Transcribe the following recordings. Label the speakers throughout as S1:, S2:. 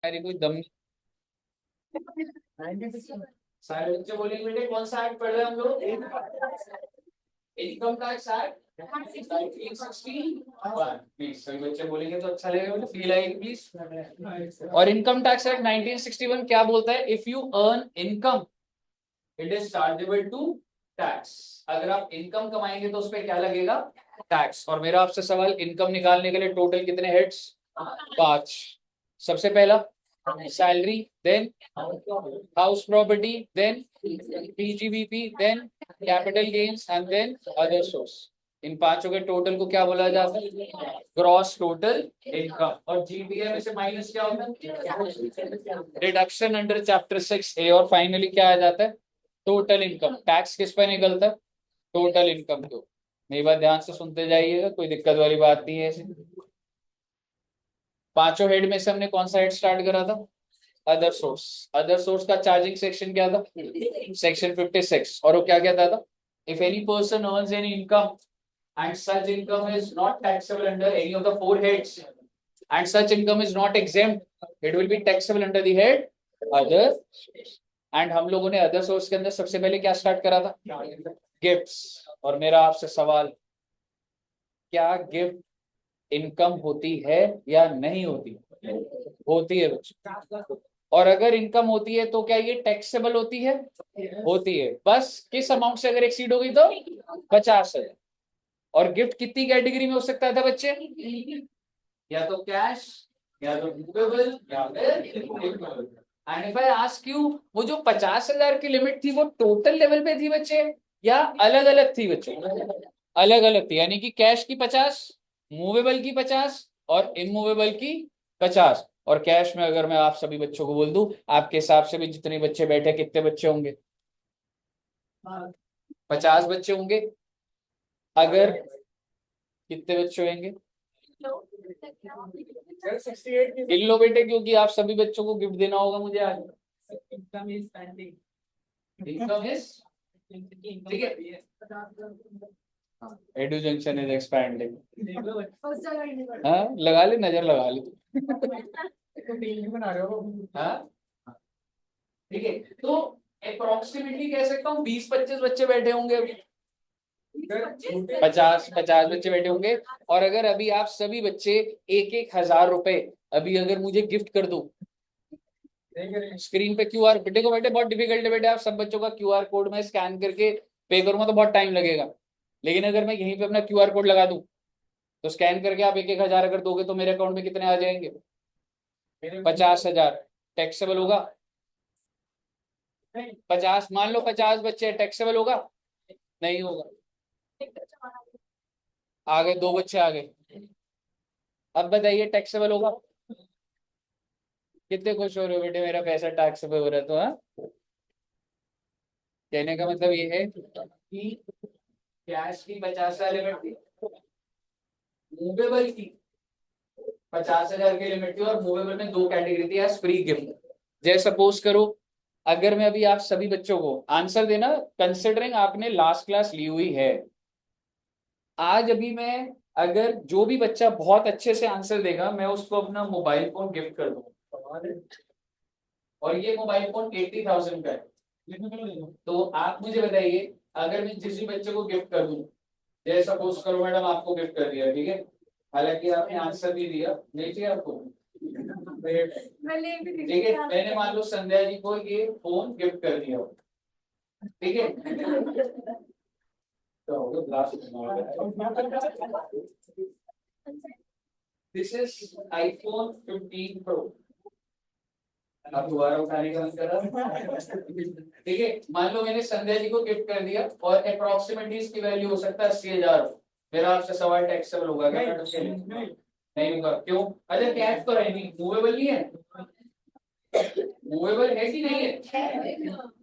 S1: अरे कोई दम नहीं। सारे बच्चे बोलेंगे बेटे कौन सा एक्ट पढ़ रहे हैं हम लोग? Income tax act 1961। प्लीज सभी बच्चे बोलेंगे तो अच्छा लगेगा बेटे, फील आएगी प्लीज। और इनकम टैक्स एक्ट 1961 क्या बोलता है? If you earn income it is chargeable to tax. अगर आप इनकम कमाएंगे तो उस पर क्या लगेगा? टैक्स। और मेरा आपसे सवाल, इनकम निकालने के लिए टोटल कितने हेड्स? 5। सबसे पहला salary, then house property, then PGBP, then capital gains and then other source. इन पांचों के टोटल को क्या बोला जाता है? Gross total income. और जीटीए में से माइनस क्या होता है? Deduction under chapter 6A। और फाइनली क्या आ जाता है? Total income. टैक्स किस पे निकलता है? टोटल इनकम को। मेरी बात ध्यान से सुनते जाइएगा, कोई दिक्कत वाली बात नहीं है ऐसे। पांचों हेड में से हमने कौन सा हेड स्टार्ट करा था? Other source. अदर सोर्स का चार्जिंग सेक्शन क्या था? सेक्शन 56। और वो क्या कहता था? If any person earns any income and such income is not taxable under any of the four heads and such income is not exempt, it will be taxable under the head other source. And हम लोगों ने other source के अंदर सबसे पहले क्या start करा था? गिफ्ट्स। और मेरा आपसे सवाल, क्या गिफ्ट इनकम होती है या नहीं होती? होती है बच्चों। और अगर इनकम होती है तो क्या ये टैक्सेबल होती है? होती है। बस किस अमाउंट से अगर एक्सीड हो गई तो? 50,000। और गिफ्ट कितनी कैटेगरी में हो सकता था बच्चे? या तो कैश, या तो मूवेबल, या फिर and if I ask you, वो जो 50,000 की लिमिट थी वो टोटल लेवल पे थी बच्चे, या अलग अलग थी बच्चे? अलग अलग थी। यानी कि कैश की 50, मूवेबल की 50 और इमूवेबल की 50। और कैश में अगर मैं आप सभी बच्चों को बोल दूं, आपके हिसाब से भी जितने बच्चे बैठे कितने बच्चे होंगे? 50 बच्चे होंगे। अगर कितने बच्चे होंगे? गिन लो बेटे, क्योंकि आप सभी बच्चों को गिफ्ट देना होगा मुझे आज। Income is pending. Income is, ठीक है। Edu junction is expanding. हाँ लगा ले, नजर लगा ले। बना रहे हो? हाँ ठीक है। तो अप्रोक्सीमेटली कह सकता हूँ 20-25 बच्चे बैठे होंगे अभी। 50 बच्चे बैठे होंगे। और अगर अभी आप सभी बच्चे 1-1 हजार रुपए अभी अगर मुझे गिफ्ट कर दो, स्क्रीन पे क्यूआर, बेटे को बेटे बहुत डिफिकल्ट है बेटे, आप सब बच्चों का क्यूआर कोड में स्कैन करके पे करूंगा तो बहुत टाइम लगेगा। लेकिन अगर मैं यहीं पे अपना क्यूआर कोड लगा दूं तो स्कैन करके आप 1-1 हजार अगर दोगे तो मेरे अकाउंट में कितने आ जाएंगे? 50,000। टैक्सेबल होगा? 50, मान लो 50 बच्चे, टैक्सेबल होगा? नहीं होगा। आ गए, 2 बच्चे आ गए। अब बताइए टैक्सेबल होगा? कितने खुश हो रहे हो बेटे, मेरा पैसा टैक्सेबल हो रहा है तो? हाँ, कहने का मतलब ये है कि कैश की 50,000 लिमिट थी, मूवेबल की 50,000 की लिमिट थी, और मूवेबल में 2 कैटेगरी थी एज फ्री गिफ्ट। जैसे सपोज करो, अगर मैं अभी आप सभी बच्चों को आंसर देना, कंसिडरिंग आपने लास्ट क्लास ली हुई है, आज अभी मैं, अगर जो भी बच्चा बहुत अच्छे से आंसर देगा मैं उसको अपना मोबाइल फोन गिफ्ट कर दूंगा। और ये मोबाइल फोन 80,000 का है। तो आप मुझे बताइए, अगर मैं जिस भी बच्चे को गिफ्ट कर दूं, जैसे सपोज करो मैडम आपको गिफ्ट कर दिया, ठीक है, हालांकि आपने आंसर भी दिया, नहीं चाहिए आपको? ठीक है, मैंने मान लो संध्या जी को ये फोन गिफ्ट कर दिया, ठीक है। This is iPhone 15 pro. अब दोबारा उठाने का मन कर रहा। ठीक है, मान लो मैंने संध्या जी को गिफ्ट कर दिया और अप्रोक्सीमेटली इसकी वैल्यू हो सकता है 80,000। मेरा आपसे सवाल टैक्सेबल होगा क्या? नहीं होगा। क्यों? अरे कैश तो है नहीं, मूवेबल नहीं है। मूवेबल है कि नहीं है?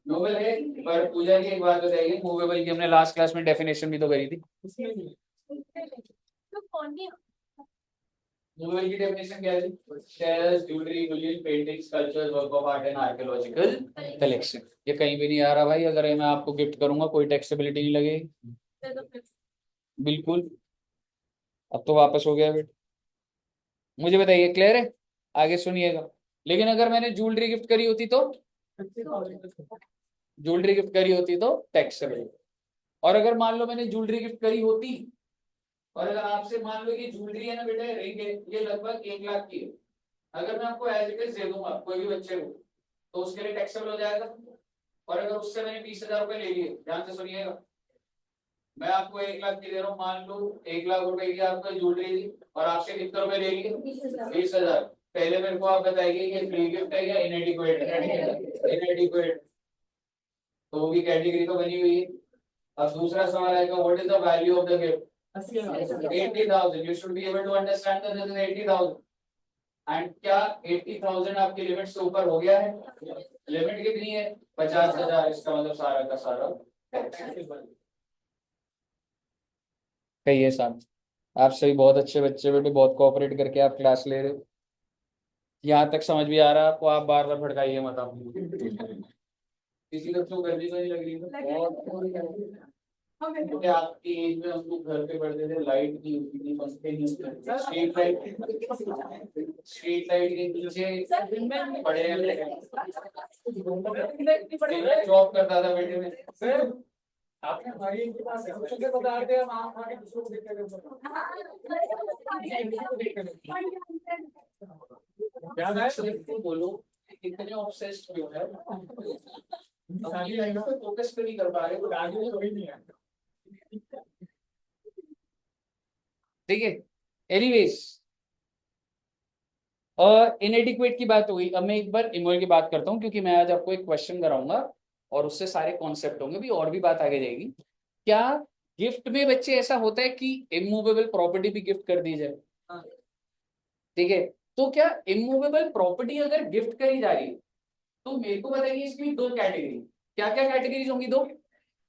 S1: मूवेबल है। पर पूजा जी एक बात बताइए, मूवेबल की हमने लास्ट क्लास में डेफिनेशन भी तो करी थी। मूवेबल की डेफिनेशन क्या थी? Shares, jewellery, Boolean, painting, sculptures, work of art and archaeological collection. ये कहीं भी नहीं आ रहा भाई, अगर मैं आपको गिफ्ट करूंगा कोई टैक्सेबिलिटी नहीं लगेगी। बिल्कुल। अब तो वापस हो गया बेटा। मुझे बताइए, क्लियर है? आगे सुनिएगा। लेकिन अगर मैंने ज्वेलरी गिफ्ट करी होती तो ज्वेलरी गिफ्ट करी होती तो टैक्सेबल। और अगर मान लो मैंने ज्वेलरी गिफ्ट करी होती, और अगर आपसे मान लो कि ज्वेलरी है ना बेटा, रिंग है, ये लगभग 1 लाख की है, अगर मैं आपको एज इट इज दे दूंगा कोई भी बच्चे को, तो उसके लिए टैक्सेबल हो जाएगा। और अगर उससे मैंने 20,000 रुपए ले लिए, ध्यान से सुनिएगा, मैं आपको 1 लाख की दे रहा हूँ, मान लो 1 लाख रुपए की आपको ज्वेलरी दी, और आपसे कितने रुपए ले लिए? 20,000। पहले मेरे को आप बताइए कि फ्री गिफ्ट है या इनएडिक्वेट है? इनएडिक्वेट, तो वो भी कैटेगरी तो बनी हुई है। अब दूसरा सवाल आएगा, what is the value of the gift? 80,000। You should be able to understand that this is 80,000। And क्या 80,000 आपकी लिमिट से ऊपर हो गया है? लिमिट कितनी है? 50,000। इसका मतलब सारा का सारा कहिए साहब। आप सभी बहुत अच्छे बच्चे, बेटे बहुत कोऑपरेट करके आप क्लास ले रहे हो। यहाँ तक समझ भी आ रहा है आपको, आप बार बार भड़काइए मत आप। किसी बच्चों को गर्मी तो नहीं लग रही है? क्योंकि आपकी एज में हम लोग घर पे पढ़ते थे, लाइट नहीं होती थी, पंखे नहीं होते थे, स्ट्रीट लाइट के पीछे पड़े रहते थे। जॉब करता था बेटे में। आपने हमारी इनके पास बच्चों के बता रहे थे, हम आप आगे दूसरों को देखते थे। याद है तो बोलो, कितने ऑब्सेस्ड क्यों है? सारी लाइनों पे फोकस पे नहीं कर पा रहे, तो आगे में कोई नहीं है। ठीक है, एनीवेज, और इनएडिक्वेट की बात हुई। अब मैं एक बार इमोल की बात करता हूँ, क्योंकि मैं आज आपको एक क्वेश्चन कराऊंगा और उससे सारे कॉन्सेप्ट होंगे भी, और भी बात आगे जाएगी। क्या गिफ्ट में बच्चे ऐसा होता है कि इमूवेबल प्रॉपर्टी भी गिफ्ट कर दी जाए? ठीक है, तो क्या इमूवेबल प्रॉपर्टी अगर गिफ्ट करी जा रही है, तो मेरे को बताइए इसकी दो कैटेगरी, क्या क्या कैटेगरीज होंगी? दो,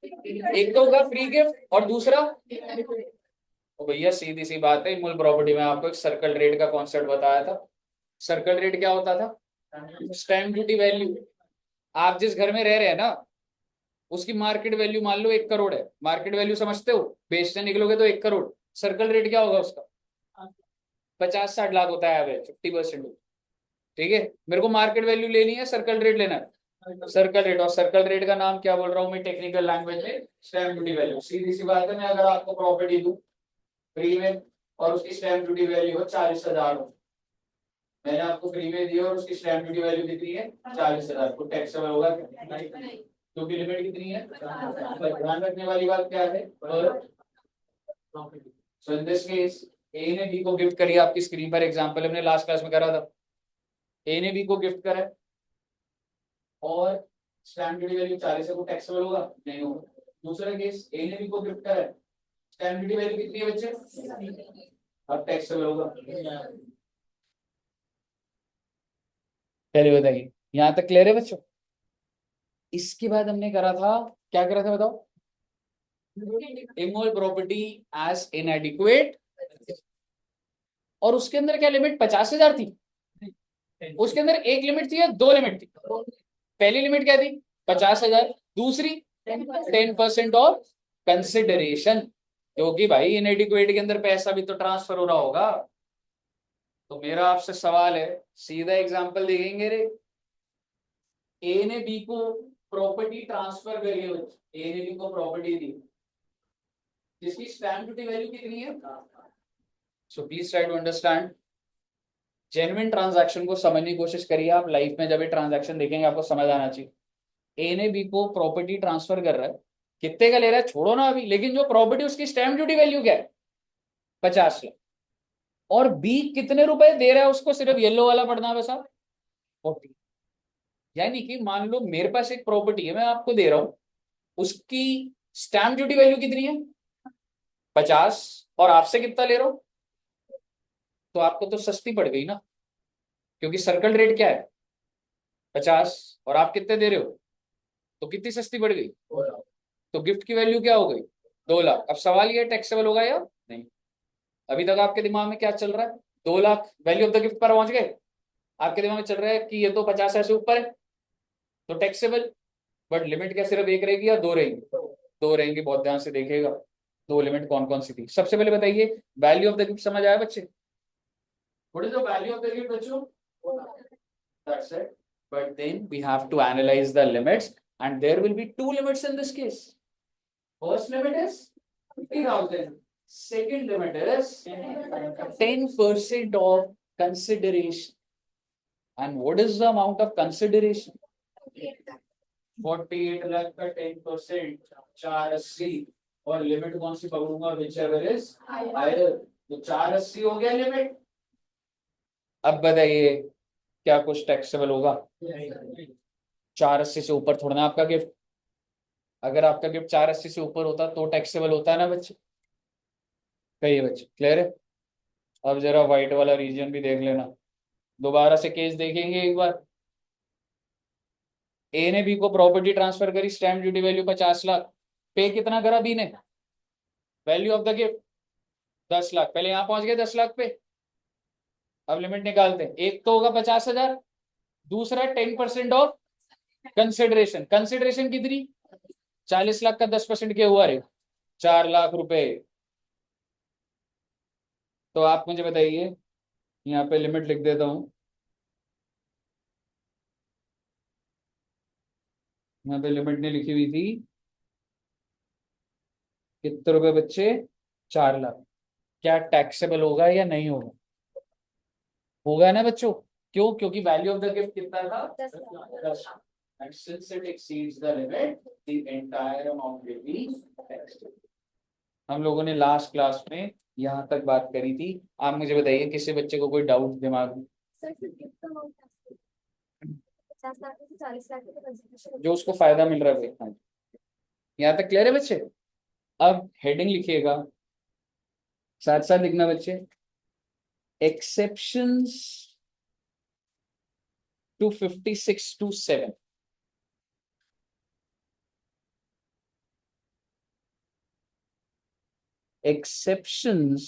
S1: एक तो होगा फ्री गिफ्ट और दूसरा, तो भैया सीधी सी बात है, मूल प्रॉपर्टी में आपको एक सर्कल रेट का कॉन्सेप्ट बताया था। सर्कल रेट क्या होता था? Stamp duty value. आप जिस घर में रह रहे हैं ना, उसकी मार्केट वैल्यू मान लो 1 करोड़ है, मार्केट वैल्यू समझते हो, बेचने निकलोगे तो 1 करोड़, सर्कल रेट क्या होगा उसका? 50-60 लाख होता है एवरेज, 50%। ठीक है, मेरे को मार्केट वैल्यू लेनी है, सर्कल रेट लेना है, सर्कल रेट। और सर्कल रेट का नाम क्या बोल रहा हूँ मैं टेक्निकल लैंग्वेज में? Stamp duty value. सीधी सी बात है, मैं अगर आपको प्रॉपर्टी दूं फ्री में, और उसकी स्टैम्प ड्यूटी वैल्यू हो 40,000 हो, मैंने आपको फ्री में दी और उसकी स्टैम्प ड्यूटी वैल्यू कितनी है? 40,000, तो टैक्सेबल होगा क्या? क्योंकि लिमिट कितनी है? ध्यान रखने वाली बात क्या है? सो इन दिस केस, ए ने बी को गिफ्ट करी, आपकी स्क्रीन पर एग्जांपल हमने लास्ट क्लास में करा था। ए ने बी को गिफ्ट करा है, और स्टैम्प ड्यूटी वैल्यू 40 है, वो टैक्सेबल होगा? नहीं होगा। दूसरा केस, ए ने बी को गिफ्ट करा है, स्टैम्प ड्यूटी वैल्यू कितनी है बच्चे? अब टैक्सेबल होगा? चलिए बताइए, यहाँ तक क्लियर है बच्चों? इसके बाद हमने करा था, क्या करा था बताओ? इमोल प्रॉपर्टी एज इनएडिक्वेट, और उसके अंदर क्या लिमिट 50,000 थी? उसके अंदर एक लिमिट थी या दो लिमिट थी? पहली लिमिट क्या थी? 50,000। दूसरी 10% ऑफ कंसिडरेशन, क्योंकि भाई इनएडिक्वेट के अंदर पैसा भी तो ट्रांसफर हो रहा होगा। तो मेरा आपसे सवाल है, सीधा एग्जांपल देखेंगे रे। ए ने बी को प्रॉपर्टी ट्रांसफर करी है, ए ने बी को प्रॉपर्टी दी जिसकी स्टैम्प ड्यूटी वैल्यू कितनी है? So please try to understand, genuine transaction को समझने की कोशिश करिए आप। लाइफ में जब ये ट्रांजैक्शन देखेंगे आपको समझ आना चाहिए। ए ने बी को प्रॉपर्टी ट्रांसफर कर रहा है, कितने का ले रहा है छोड़ो ना अभी, लेकिन जो प्रॉपर्टी उसकी स्टैम्प ड्यूटी वैल्यू क्या है? 50 लाख। और बी कितने रुपए दे रहा है उसको? सिर्फ येलो वाला पढ़ना है बस आप, 40। यानी कि मान लो मेरे पास एक प्रॉपर्टी है, मैं आपको दे रहा हूं, उसकी स्टैम्प ड्यूटी वैल्यू कितनी है? 50, और आपसे कितना ले रहा हूं, तो आपको तो सस्ती पड़ गई ना, क्योंकि सर्कल रेट क्या है? 50, और आप कितने दे रहे हो, तो कितनी सस्ती पड़ गई? तो गिफ्ट की वैल्यू क्या हो गई? 2 लाख। अब सवाल ये टैक्सेबल होगा या नहीं? अभी तक आपके दिमाग में क्या चल रहा है? 2 lakh value of the gift पर पहुंच गए, आपके दिमाग में चल रहा है कि ये तो 50 ऐसे ऊपर है, तो टैक्सेबल। बट लिमिट क्या सिर्फ एक रहेगी या दो रहेंगी? दो रहेंगी, बहुत ध्यान से देखिएगा। दो लिमिट कौन कौन सी थी? सबसे पहले बताइए, वैल्यू ऑफ द गिफ्ट समझ आया बच्चे? What is the value of the gift बच्चों? That's it. But then we have to analyze the limits, and there will be two limits in this case. First limit is 50,000. Second limit is 10% of consideration. And what is the amount of consideration? 48 lakh का 10%, 480, और limit कौन सी पकड़ूंगा? whichever is higher. तो 480 हो गया limit. अब बताइए क्या कुछ टैक्सेबल होगा? 480 से ऊपर थोड़ा ना आपका गिफ्ट. अगर आपका गिफ्ट 480 से ऊपर होता तो टैक्सेबल होता है ना बच्चे? कहिए बच्चे, क्लियर है? अब जरा व्हाइट वाला रीजन भी देख लेना. दोबारा से केस देखेंगे एक बार. ए ने बी को प्रॉपर्टी ट्रांसफर करी, स्टैम्प ड्यूटी वैल्यू 50 लाख. पे कितना करा बी ने? Value of the gift 10 lakh. पहले यहां पहुंच गए 10 लाख पे. अब लिमिट निकालते हैं. एक तो होगा 50,000, दूसरा 10% ऑफ कंसिडरेशन. कंसिडरेशन कितनी? 40 लाख का 10% क्या हुआ रे? 4 लाख रुपए. तो आप मुझे बताइए, यहाँ पे लिमिट लिख देता हूं. यहाँ पे लिमिट ने लिखी हुई थी कितने रुपए बच्चे? 4 लाख. क्या टैक्सेबल होगा या नहीं होगा? होगा ना बच्चों? क्यों? क्योंकि वैल्यू ऑफ द गिफ्ट कितना था? 10 lakh. And since it exceeds the limit, the entire amount will be taxed. हम लोगों ने लास्ट क्लास में यहाँ तक बात करी थी. आप मुझे बताइए, किसी बच्चे को कोई डाउट दिमाग में? जो उसको फायदा मिल रहा है. यहाँ तक क्लियर है बच्चे? अब हेडिंग लिखिएगा, साथ साथ लिखना बच्चे. Exceptions to 56(2)(7. exceptions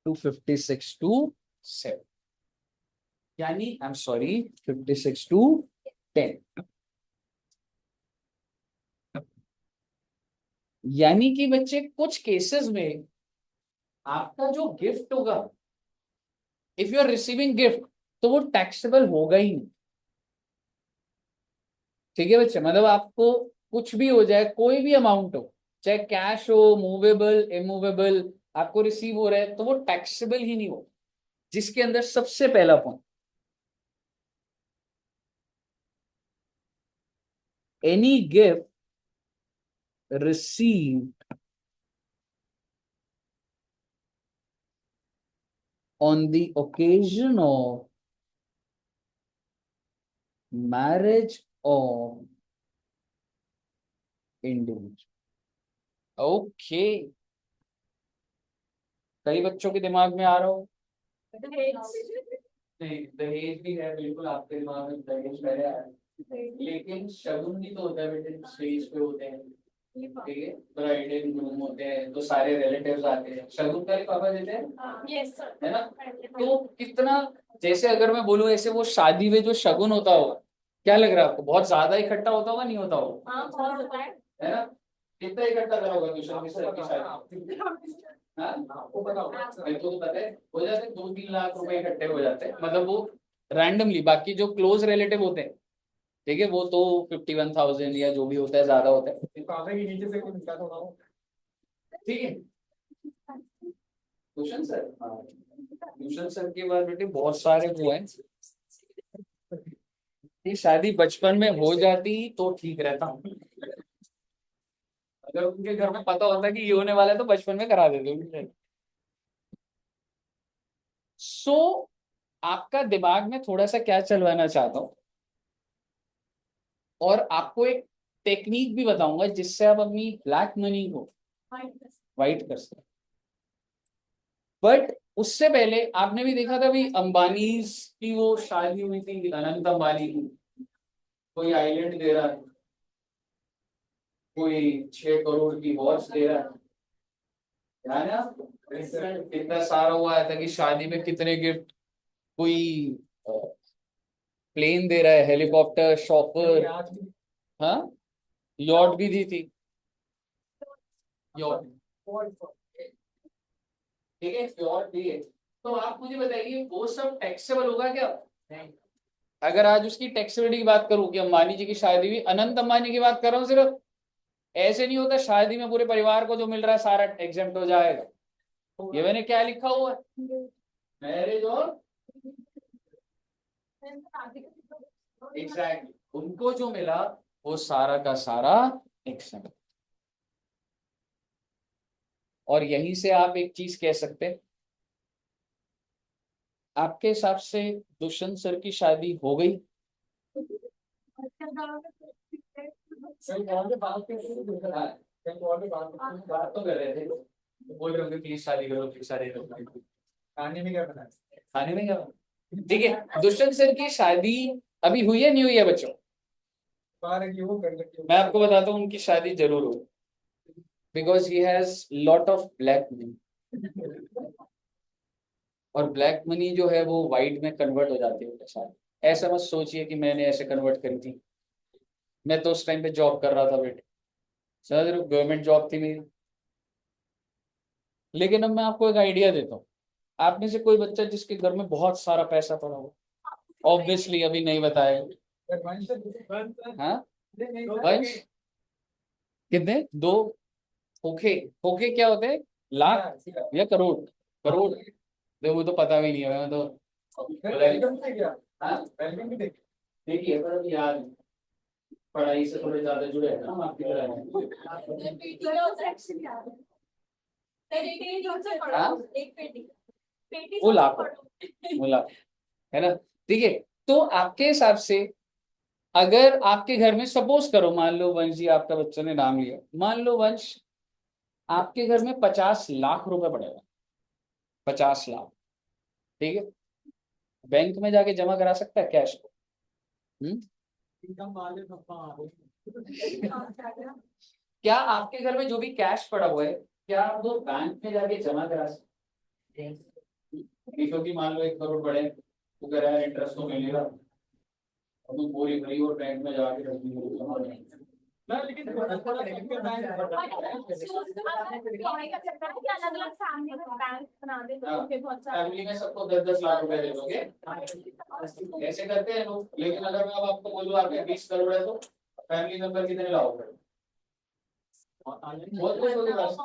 S1: to 56(2)(7. यानी आई एम सॉरी 56(2)(10. यानी कि बच्चे कुछ केसेस में आपका जो गिफ्ट होगा, if you are receiving gift, तो वो टैक्सेबल होगा ही नहीं. ठीक है बच्चे? मतलब आपको कुछ भी हो जाए, कोई भी अमाउंट हो, चाहे कैश हो, मूवेबल, इमूवेबल, आपको रिसीव हो रहा है, तो वो टैक्सेबल ही नहीं हो. जिसके अंदर सबसे पहला point, any gift received on the occasion of marriage of individual. Okay. कई बच्चों के दिमाग में आ रहा हो नहीं, दहेज भी है बिल्कुल आपके दिमाग में. दहेज पहले आया, लेकिन शगुन भी तो होता है बेटे. स्टेज पे होते हैं, ठीक है, ब्राइड एंड ग्रूम होते हैं, तो सारे रिलेटिव्स आते हैं. शगुन का पापा देते हैं, है ना? तो कितना, जैसे अगर मैं बोलूं ऐसे, वो शादी में जो शगुन होता होगा, क्या लग रहा है आपको? बहुत ज्यादा इकट्ठा होता होगा, नहीं होता होगा? है ना? कितना इकट्ठा करा होगा दूसरा की शादी? आपको पता होगा, मेरे को तो पता है. हो जाते हैं 2-3 लाख रुपए इकट्ठे हो जाते हैं, मतलब वो रैंडमली. बाकी जो क्लोज रिलेटिव होते हैं, ठीक है, वो तो 51,000 या जो भी होता है, ज्यादा होता है. ठीक है. ट्यूशन सर, ट्यूशन सर के बाद बेटे बहुत सारे वो हैं. ये शादी बचपन में हो जाती तो ठीक रहता. अगर उनके घर में पता होता कि ये होने वाला है, तो बचपन में करा देते. सो आपका दिमाग में थोड़ा सा क्या चलवाना चाहता हूं, और आपको एक टेक्निक भी बताऊंगा जिससे आप अपनी ब्लैक मनी को वाइट कर सकते. बट उससे पहले आपने भी देखा था भाई, अंबानी की वो शादी हुई थी, अनंत अंबानी की. कोई आइलैंड दे रहा है, कोई 6 करोड़ की वॉच दे रहा है. ध्यान है आपको? कितना सारा हुआ था कि शादी में कितने गिफ्ट. कोई प्लेन दे रहा है, हेलीकॉप्टर, शॉपर. हाँ, यॉट भी दी थी. यॉट, ठीक है, यॉट दी है. तो आप मुझे बताइए वो सब टैक्सेबल होगा क्या? नहीं। अगर आज उसकी टैक्सेबिलिटी की बात करूं कि अंबानी जी की शादी हुई, अनंत अंबानी की बात कर रहा हूं सिर्फ, ऐसे नहीं होता शादी में पूरे परिवार को जो मिल रहा है सारा एग्जेम्प्ट हो जाएगा। ये मैंने क्या लिखा हुआ है, मैरिज और एग्जैक्टली उनको जो मिला वो सारा का सारा एग्जेम्प्ट। और यहीं से आप एक चीज कह सकते हैं, आपके हिसाब से दुष्यंत सर की शादी हो गई? बात तो कर रहे थे, बोल रहे होंगे प्लीज शादी करो, प्लीज शादी करो। खाने में क्या बना, खाने में क्या बना? ठीक है, दुष्यंत सर की शादी अभी हुई है नहीं हुई है बच्चों? मैं आपको बताता हूँ उनकी शादी जरूर हुई, because he has lot of black money. और ब्लैक मनी जो है वो वाइट में कन्वर्ट हो जाती है उनके साथ। ऐसा मत सोचिए कि मैंने ऐसे कन्वर्ट करी थी, मैं तो उस टाइम पे जॉब कर रहा था बेटे, समझ रहे हो, गवर्नमेंट जॉब थी मेरी। लेकिन अब मैं आपको एक आइडिया देता हूँ, आप में से कोई बच्चा जिसके घर में बहुत सारा पैसा पड़ा हो, ऑब्वियसली अभी नहीं बताएगा। हाँ, वंश कितने, दो खोखे, खोखे क्या होते हैं, लाख या करोड़? करोड़, देखो वो तो पता भी नहीं है, मैं तो हाँ? देखिए पर अभी याद नहीं। पढ़ाई से थोड़े ज्यादा जुड़े हैं ना हम आपकी तरह। हाँ? वो लाख, वो लाख है ना। ठीक है, तो आपके हिसाब से अगर आपके घर में सपोज करो, मान लो वंश जी आपका बच्चों ने नाम लिया, मान लो वंश आपके घर में 50 लाख रुपए पड़ेगा, 50 लाख, ठीक है, बैंक में जाके जमा करा सकता है कैश को? हम्म? क्या आपके घर में जो भी कैश पड़ा हुआ है, क्या आप वो बैंक में जाके जमा करा सकते हैं? क्योंकि मान लो 1 करोड़ पड़े, तो कह रहा है इंटरेस्ट तो मिलेगा, और तुम पूरी भरी और बैंक में जाके रख दी जमा करा। लेकिन फैमिली में सबको 10-10 लाख रुपए दे दोगे, ऐसे करते हैं लोग। लेकिन अगर मैं अब आपको बोलूँ आपके 20 करोड़ है, तो फैमिली मेंबर कितने लाओगे? बहुत कुछ होगी बस।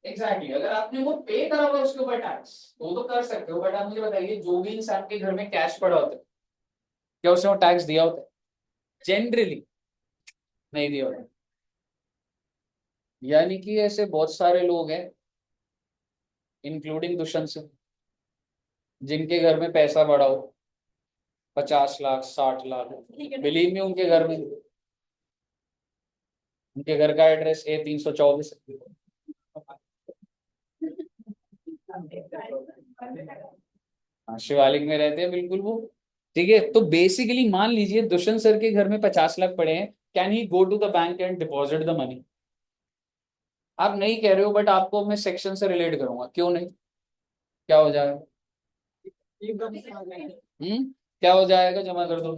S1: एग्जैक्टली, अगर आपने वो पे करा हुआ उसके ऊपर टैक्स, वो तो कर सकते हो, बट आप मुझे बताइए जो भी इंसान के घर में कैश पड़ा होता है, क्या उसने वो टैक्स दिया होता है? जनरली नहीं दिया होता। यानी कि ऐसे बहुत सारे लोग हैं, इंक्लूडिंग दुष्यंत सिंह, जिनके घर में पैसा पड़ा हो, 50 लाख, 60 लाख, बिलीव में उनके घर में, उनके घर का एड्रेस A324, हाँ शिवालिक में रहते हैं बिल्कुल वो। ठीक है, तो बेसिकली मान लीजिए दुष्यंत सर के घर में 50 लाख पड़े हैं, can he go to the bank and deposit the money? आप नहीं कह रहे हो, बट आपको मैं सेक्शन से रिलेट करूंगा, क्यों नहीं, क्या हो जाएगा? क्या हो जाएगा, जमा कर दो।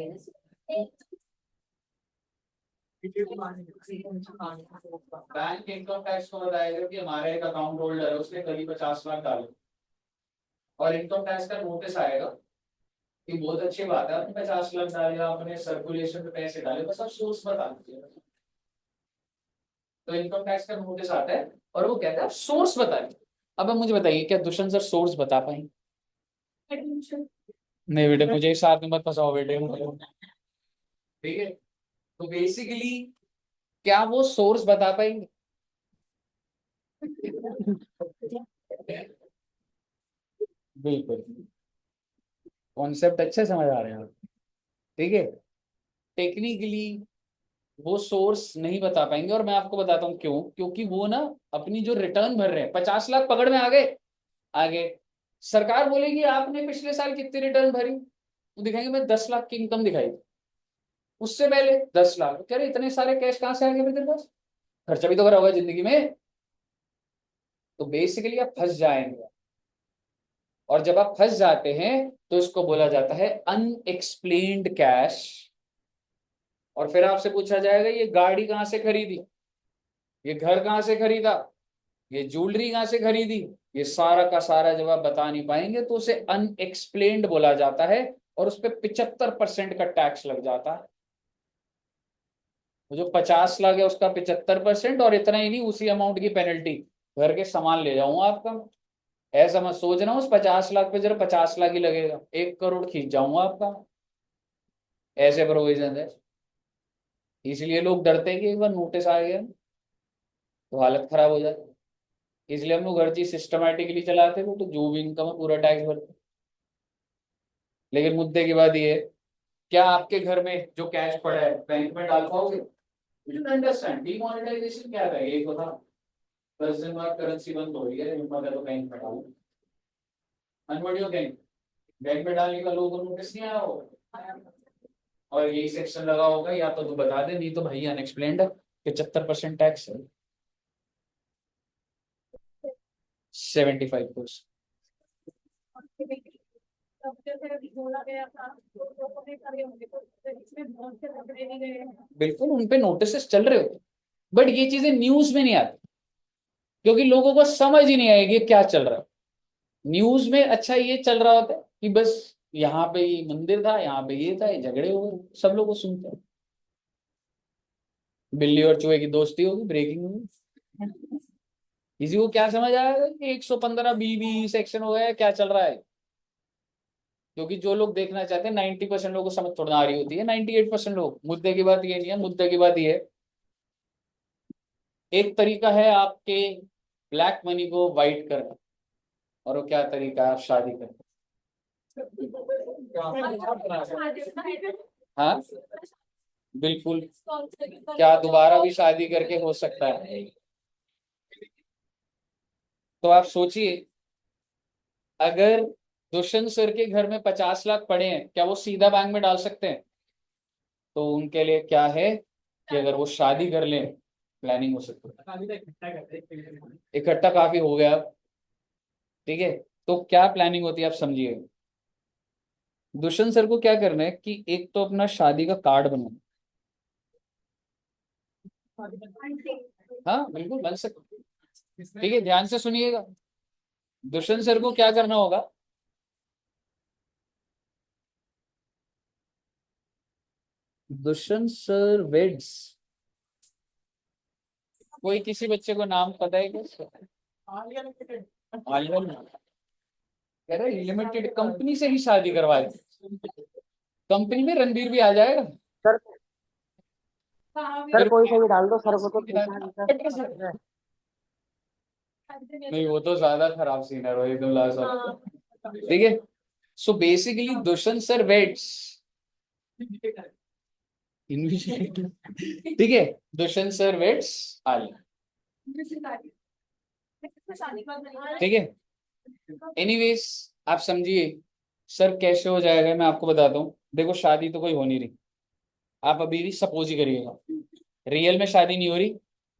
S1: बैंक इनकम टैक्स को बताएगा कि हमारे एक अकाउंट होल्डर है, उसने करीब 50 लाख डाले, और इनकम टैक्स का नोटिस आएगा कि बहुत अच्छी बात है आपने 50 लाख डाले, आपने सर्कुलेशन में पैसे डाले, बस आप सोर्स बता दीजिए। तो इनकम टैक्स का नोटिस आता है और वो कहता है आप सोर्स बताइए। अब मुझे बताइए क्या दुष्यंत सर सोर्स बता पाएंगे? नहीं बेटे, मुझे इस साथ में मत फंसाओ बेटे। ठीक है, तो बेसिकली क्या वो सोर्स बता पाएंगे? बिल्कुल, कॉन्सेप्ट अच्छे समझ आ रहे हैं आप। ठीक है, टेक्निकली वो सोर्स नहीं बता पाएंगे, और मैं आपको बताता हूँ क्यों, क्योंकि वो ना अपनी जो रिटर्न भर रहे हैं, 50 लाख पकड़ में आ गए, आगे सरकार बोलेगी आपने पिछले साल कितनी रिटर्न भरी, तो दिखाएंगे मैं 10 लाख की इनकम दिखाई, उससे पहले 10 लाख, कह रहे इतने सारे कैश कहाँ से आ गए मेरे पास, खर्चा भी तो करा होगा जिंदगी में। तो बेसिकली आप फंस जाएंगे, और जब आप फंस जाते हैं तो इसको बोला जाता है अनएक्सप्लेन्ड कैश। और फिर आपसे पूछा जाएगा ये गाड़ी कहाँ से खरीदी, ये घर कहाँ से खरीदा, ये ज्वेलरी कहाँ से खरीदी, ये सारा का सारा जब आप बता नहीं पाएंगे तो उसे अनएक्सप्लेन्ड बोला जाता है, और उस पर 75% का टैक्स लग जाता है। जो 50 लाख है उसका 75%, और इतना ही नहीं, उसी अमाउंट की पेनल्टी, घर के सामान ले जाऊंगा आपका। ऐसा मत सोचना उस 50 लाख पे जरा 50 लाख ही लगेगा, 1 करोड़ खींच जाऊंगा आपका। ऐसे प्रोविजन है। इसलिए लोग डरते हैं कि एक बार नोटिस आ गया तो हालत खराब हो जाती है। इसलिए हम लोग हर चीज सिस्टमैटिकली चलाते थे, तो जो भी इनकम है पूरा टैक्स भरते। लेकिन मुद्दे की बात ये है, क्या आपके घर में जो कैश पड़ा है बैंक में डाल पाओगे? अंडरस्टैंड डिमोनेटाइजेशन क्या है, ये बता। 10 दिन बाद करेंसी बंद हो रही है, हिम्मत है तो बैंक में डालो। अनवडियो बैंक, बैंक में डालने का लोगों को नोटिस नहीं आया होगा, और यही सेक्शन लगा होगा, या तो तू बता दे, नहीं तो भाई अनएक्सप्लेन्ड है, 75% टैक्स है। 75%। बिल्कुल उन पे नोटिस चल रहे हो, बट ये चीजें न्यूज में नहीं आती, क्योंकि लोगों को समझ ही नहीं आएगी क्या चल रहा है। न्यूज में अच्छा ये चल रहा होता है कि बस यहाँ पे ये मंदिर था, यहाँ पे ये था, ये झगड़े हो गए, सब लोग को सुनते हैं। बिल्ली और चूहे की दोस्ती होगी, ब्रेकिंग होगी। किसी को क्या समझ आएगा कि 115 बी सेक्शन हो गया, क्या चल रहा है? क्योंकि जो लोग देखना चाहते हैं, 90% लोगों को समझ थोड़ा ना आ रही होती है, 98% लोग। मुद्दे की बात ये नहीं है, मुद्दे की बात ये है, एक तरीका है आपके ब्लैक मनी को वाइट करना, और वो क्या तरीका है? आप शादी करना। हाँ बिल्कुल। क्या दोबारा भी शादी करके हो सकता है? तो आप सोचिए, अगर दुष्यंत सर के घर में 50 लाख पड़े हैं, क्या वो सीधा बैंक में डाल सकते हैं? तो उनके लिए क्या है कि अगर वो शादी कर लें, प्लानिंग हो सकती है। इकट्ठा काफी हो गया अब, ठीक है। तो क्या प्लानिंग होती है आप समझिए। दुष्यंत सर को क्या करना है कि एक तो अपना शादी का कार्ड बनवाना। हाँ बिल्कुल बन सकता, ठीक है, ध्यान से सुनिएगा। दुष्यंत सर को क्या करना होगा, दुष्यंत सर वेड्स, कोई किसी बच्चे को नाम पता है क्या? आलिया कह रहे लिमिटेड कंपनी से ही शादी करवाए, कंपनी में रणबीर भी आ जाएगा।
S2: सर
S1: फिर
S2: कोई सा भी डाल दो सर, वो तो ठीक है।
S1: नहीं, वो तो ज्यादा खराब सीन है, रोहित उल्लास वाला। ठीक है। So basically Dushyant sir weds invigilator, ठीक है। दुष्यंत सर वेड्स आलिया, ठीक है। एनीवेज, आप समझिए सर कैसे हो जाएगा, मैं आपको बताता हूँ। देखो शादी तो कोई हो नहीं रही, आप अभी भी सपोज ही करिएगा, रियल में शादी नहीं हो रही।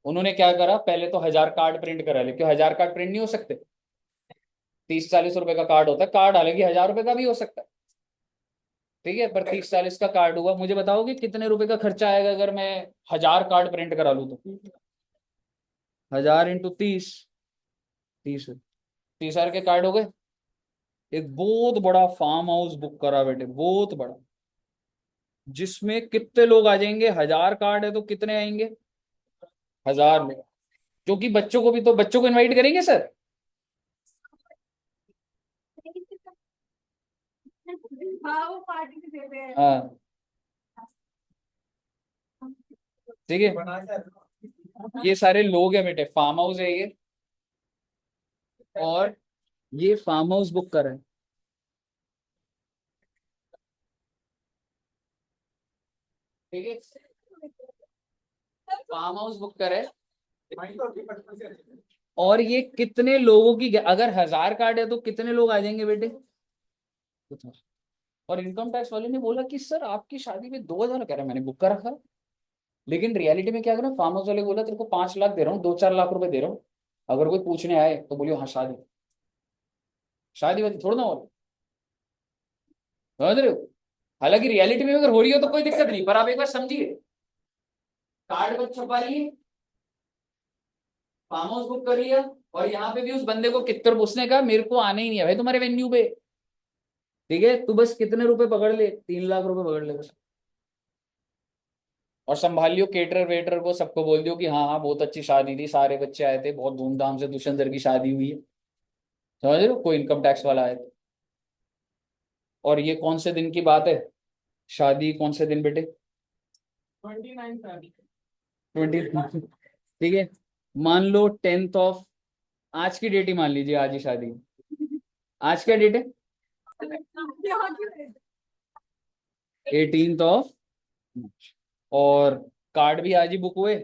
S1: उन्होंने क्या करा, पहले तो 1000 कार्ड प्रिंट करा ले, क्यों 1000 कार्ड प्रिंट नहीं हो सकते? 30-40 रुपए का कार्ड होता है, कार्ड हालांकि 1000 रुपए का भी हो सकता है, ठीक है, पर 30-40 का कार्ड हुआ। मुझे बताओगे कितने रुपए का खर्चा आएगा अगर मैं 1000 कार्ड प्रिंट करा लूँ तो? 1000 × 30, 30 के कार्ड हो गए। एक बहुत बड़ा फार्म हाउस बुक करा बेटे, बहुत बड़ा, जिसमें कितने लोग आ जाएंगे? 1000 कार्ड है तो कितने आएंगे? 1000 लोग। क्योंकि बच्चों को भी, तो बच्चों को इनवाइट करेंगे सर। हाँ ठीक है, ये सारे लोग हैं बेटे, फार्म हाउस है ये, और ये फार्म हाउस बुक कर रहे हैं, ठीक है। फार्म हाउस बुक करे, और ये कितने लोगों की, अगर 1000 कार्ड है तो कितने लोग आ जाएंगे बेटे? और इनकम टैक्स वाले ने बोला कि सर आपकी शादी में 2000 कह रहा है, मैंने बुक कर रखा है। लेकिन रियलिटी में क्या करा, फार्म हाउस वाले बोला तेरे को 5 लाख दे रहा हूँ, 2-4 लाख रुपए दे रहा हूँ, अगर कोई पूछने आए तो बोलियो हाँ शादी, शादी वादी थोड़ा ना हो, समझ रहे हो? हालांकि रियलिटी में अगर हो रही हो तो कोई दिक्कत नहीं, पर आप एक बार समझिए, कार्ड बस छपा लिए, फार्म हाउस बुक कर लिया, और यहाँ पे भी उस बंदे को कितने, उसने कहा मेरे को आने ही नहीं है भाई तुम्हारे वेन्यू पे, ठीक है, तू बस कितने रुपए पकड़ ले, 3 लाख रुपए पकड़ ले बस, और संभालियो केटर वेटर को, सबको बोल दियो कि हाँ हाँ बहुत अच्छी शादी थी, सारे बच्चे आए थे, बहुत धूमधाम से दुष्यंत सर की शादी हुई है, समझ रहे हो, कोई इनकम टैक्स वाला आया था। और ये कौन से दिन की बात है, शादी कौन से दिन बेटे, 20, ठीक है, मान लो 10th ऑफ, आज की डेट ही मान लीजिए, आज ही शादी, आज क्या डेट है, 18th ऑफ, और कार्ड भी आज ही बुक हुए,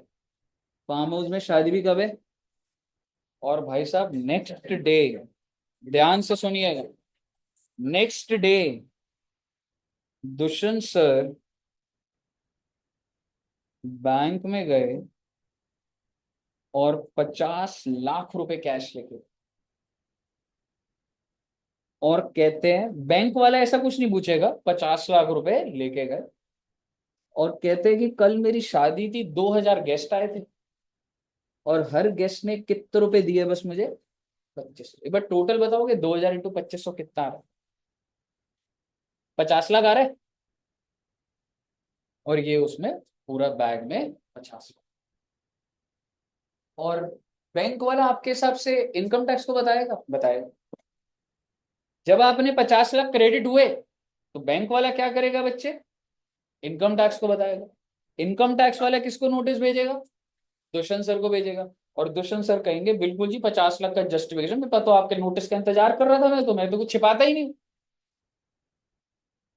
S1: फार्म हाउस में शादी भी कब है, और भाई साहब नेक्स्ट डे, ध्यान से सुनिएगा, next day Dushyant sir bank में गए और 50 लाख रुपए कैश लेके, और कहते हैं, बैंक वाला ऐसा कुछ नहीं पूछेगा, 50 लाख रुपए लेके गए, और कहते हैं कि कल मेरी शादी थी, 2000 गेस्ट आए थे, और हर गेस्ट ने कितने रुपए दिए बस मुझे, 25, एक बार टोटल बताओगे, 2000 इंटू 2500 कितना आ रहा है, 50 लाख आ रहा है, और ये उसमें पूरा बैग में 50 लाख। और बैंक वाला आपके हिसाब से इनकम टैक्स को बताएगा, बताएगा, जब आपने 50 लाख क्रेडिट हुए, तो बैंक वाला क्या करेगा बच्चे, इनकम टैक्स को बताएगा, इनकम टैक्स वाला किसको नोटिस भेजेगा, दुष्यंत सर को भेजेगा, और दुष्यंत सर कहेंगे बिल्कुल जी 50 लाख का जस्टिफिकेशन, मैं तो आपके नोटिस का इंतजार कर रहा था, मैं तो कुछ छिपाता ही नहीं,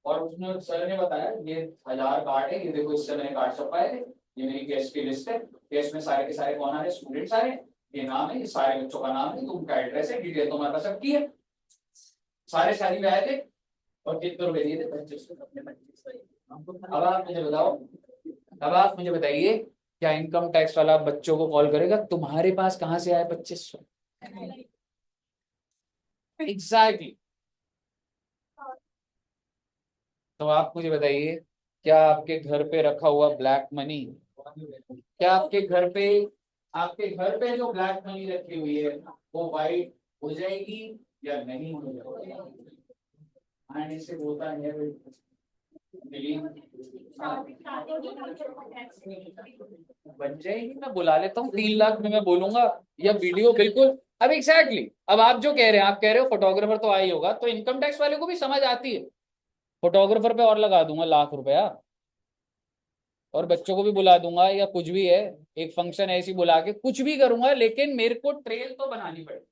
S1: और उसने सर ने बताया ये 1000 कार्ड है, ये देखो इससे मैंने कार्ड छपाए थे, ये मेरी गेस्ट की लिस्ट है, गेस्ट में सारे के सारे कौन आ रहे, स्टूडेंट सारे, ये नाम है, ये सारे बच्चों का नाम है, तो उनका एड्रेस है, डिटेल तो हमारे पास सबकी है, सारे शादी में आए थे, और कितने रुपए दिए थे, 25। अब आप मुझे बताओ, अब आप मुझे बताइए, क्या इनकम टैक्स वाला बच्चों को कॉल करेगा तुम्हारे पास कहां से आए 2500, एग्जैक्टली। तो आप मुझे बताइए, क्या आपके घर पे रखा हुआ ब्लैक मनी, क्या आपके घर पे जो ब्लैक मनी रखी हुई है वो वाइट हो जाएगी या नहीं हो जाएगी, आने से होता है बन जाएगी, मैं बुला लेता हूँ, 3 लाख में मैं बोलूंगा, या वीडियो बिल्कुल, अब एग्जैक्टली अब आप जो कह रहे हैं, आप कह रहे हो फोटोग्राफर तो आ ही होगा, तो इनकम टैक्स वाले को भी समझ आती है, फोटोग्राफर पे और लगा दूंगा लाख रुपया, और बच्चों को भी बुला दूंगा, या कुछ भी है, एक फंक्शन ऐसी बुला के कुछ भी करूंगा, लेकिन मेरे को ट्रेल तो बनानी पड़ेगी।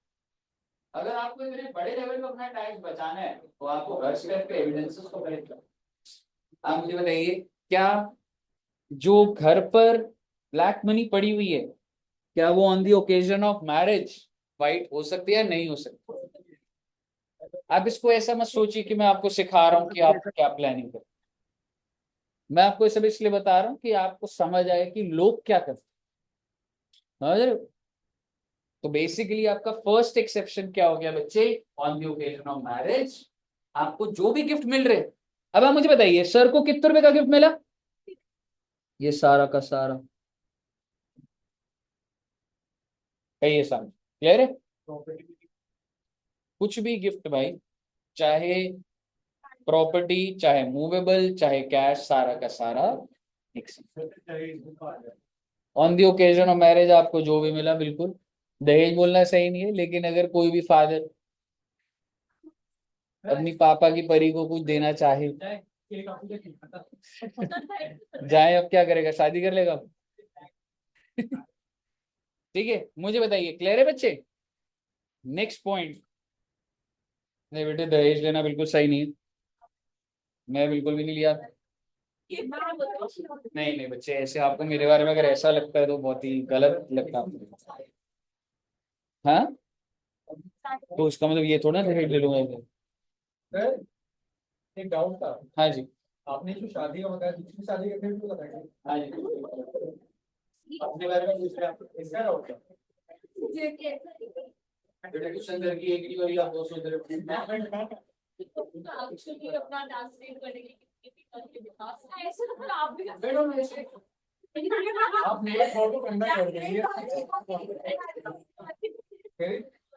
S1: अगर आपको इतने बड़े लेवल पे अपना टैक्स बचाना है, तो आपको हर स्टेप पे एविडेंसेस को कलेक्ट करना। आप मुझे बताइए, क्या जो घर पर ब्लैक मनी पड़ी हुई है, क्या वो on the occasion of marriage white हो सकती है या नहीं हो सकती, आप इसको ऐसा मत सोचिए कि मैं आपको सिखा रहा हूँ कि आप क्या प्लानिंग करें, मैं आपको सब इसलिए बता रहा हूँ कि आपको समझ आए कि लोग क्या करते हैं, समझ रहे हो? तो बेसिकली आपका फर्स्ट एक्सेप्शन क्या हो गया बच्चे, on the occasion of marriage आपको जो भी गिफ्ट मिल रहे, अब आप मुझे बताइए सर को कितने रुपए का गिफ्ट मिला, ये सारा का सारा, कहिए समझ, क्लियर है, कुछ भी गिफ्ट भाई, चाहे प्रॉपर्टी, चाहे मूवेबल, चाहे कैश, सारा का सारा on the occasion of marriage आपको जो भी मिला, बिल्कुल, दहेज बोलना सही नहीं है, लेकिन अगर कोई भी फादर अपनी पापा की परी को कुछ देना चाहे, जाए अब क्या करेगा, शादी कर लेगा, ठीक है, मुझे बताइए, क्लियर है बच्चे, नेक्स्ट पॉइंट, नहीं बेटे दहेज लेना बिल्कुल सही नहीं है, मैं बिल्कुल भी नहीं लिया, नहीं नहीं बच्चे, ऐसे आपको मेरे बारे में अगर ऐसा लगता है तो बहुत ही गलत लगता है आपको। हाँ, तो इसका मतलब ये थोड़ा ना दहेज ले लूंगा मैं।
S3: सर, एक डाउट था।
S1: हाँ जी,
S3: आपने जो शादी का बताया, दूसरी शादी का फिर क्यों बताया?
S1: हाँ जी, अपने बारे में पूछ रहे हैं,
S3: इसका डाउट था।
S1: बेटा कुछ अंदर की एक ही वाली आप 200 दे रहे हो। बेटा मैं ऐसे,
S3: आप मेरा फोटो कंडक्ट कर दीजिए। फिर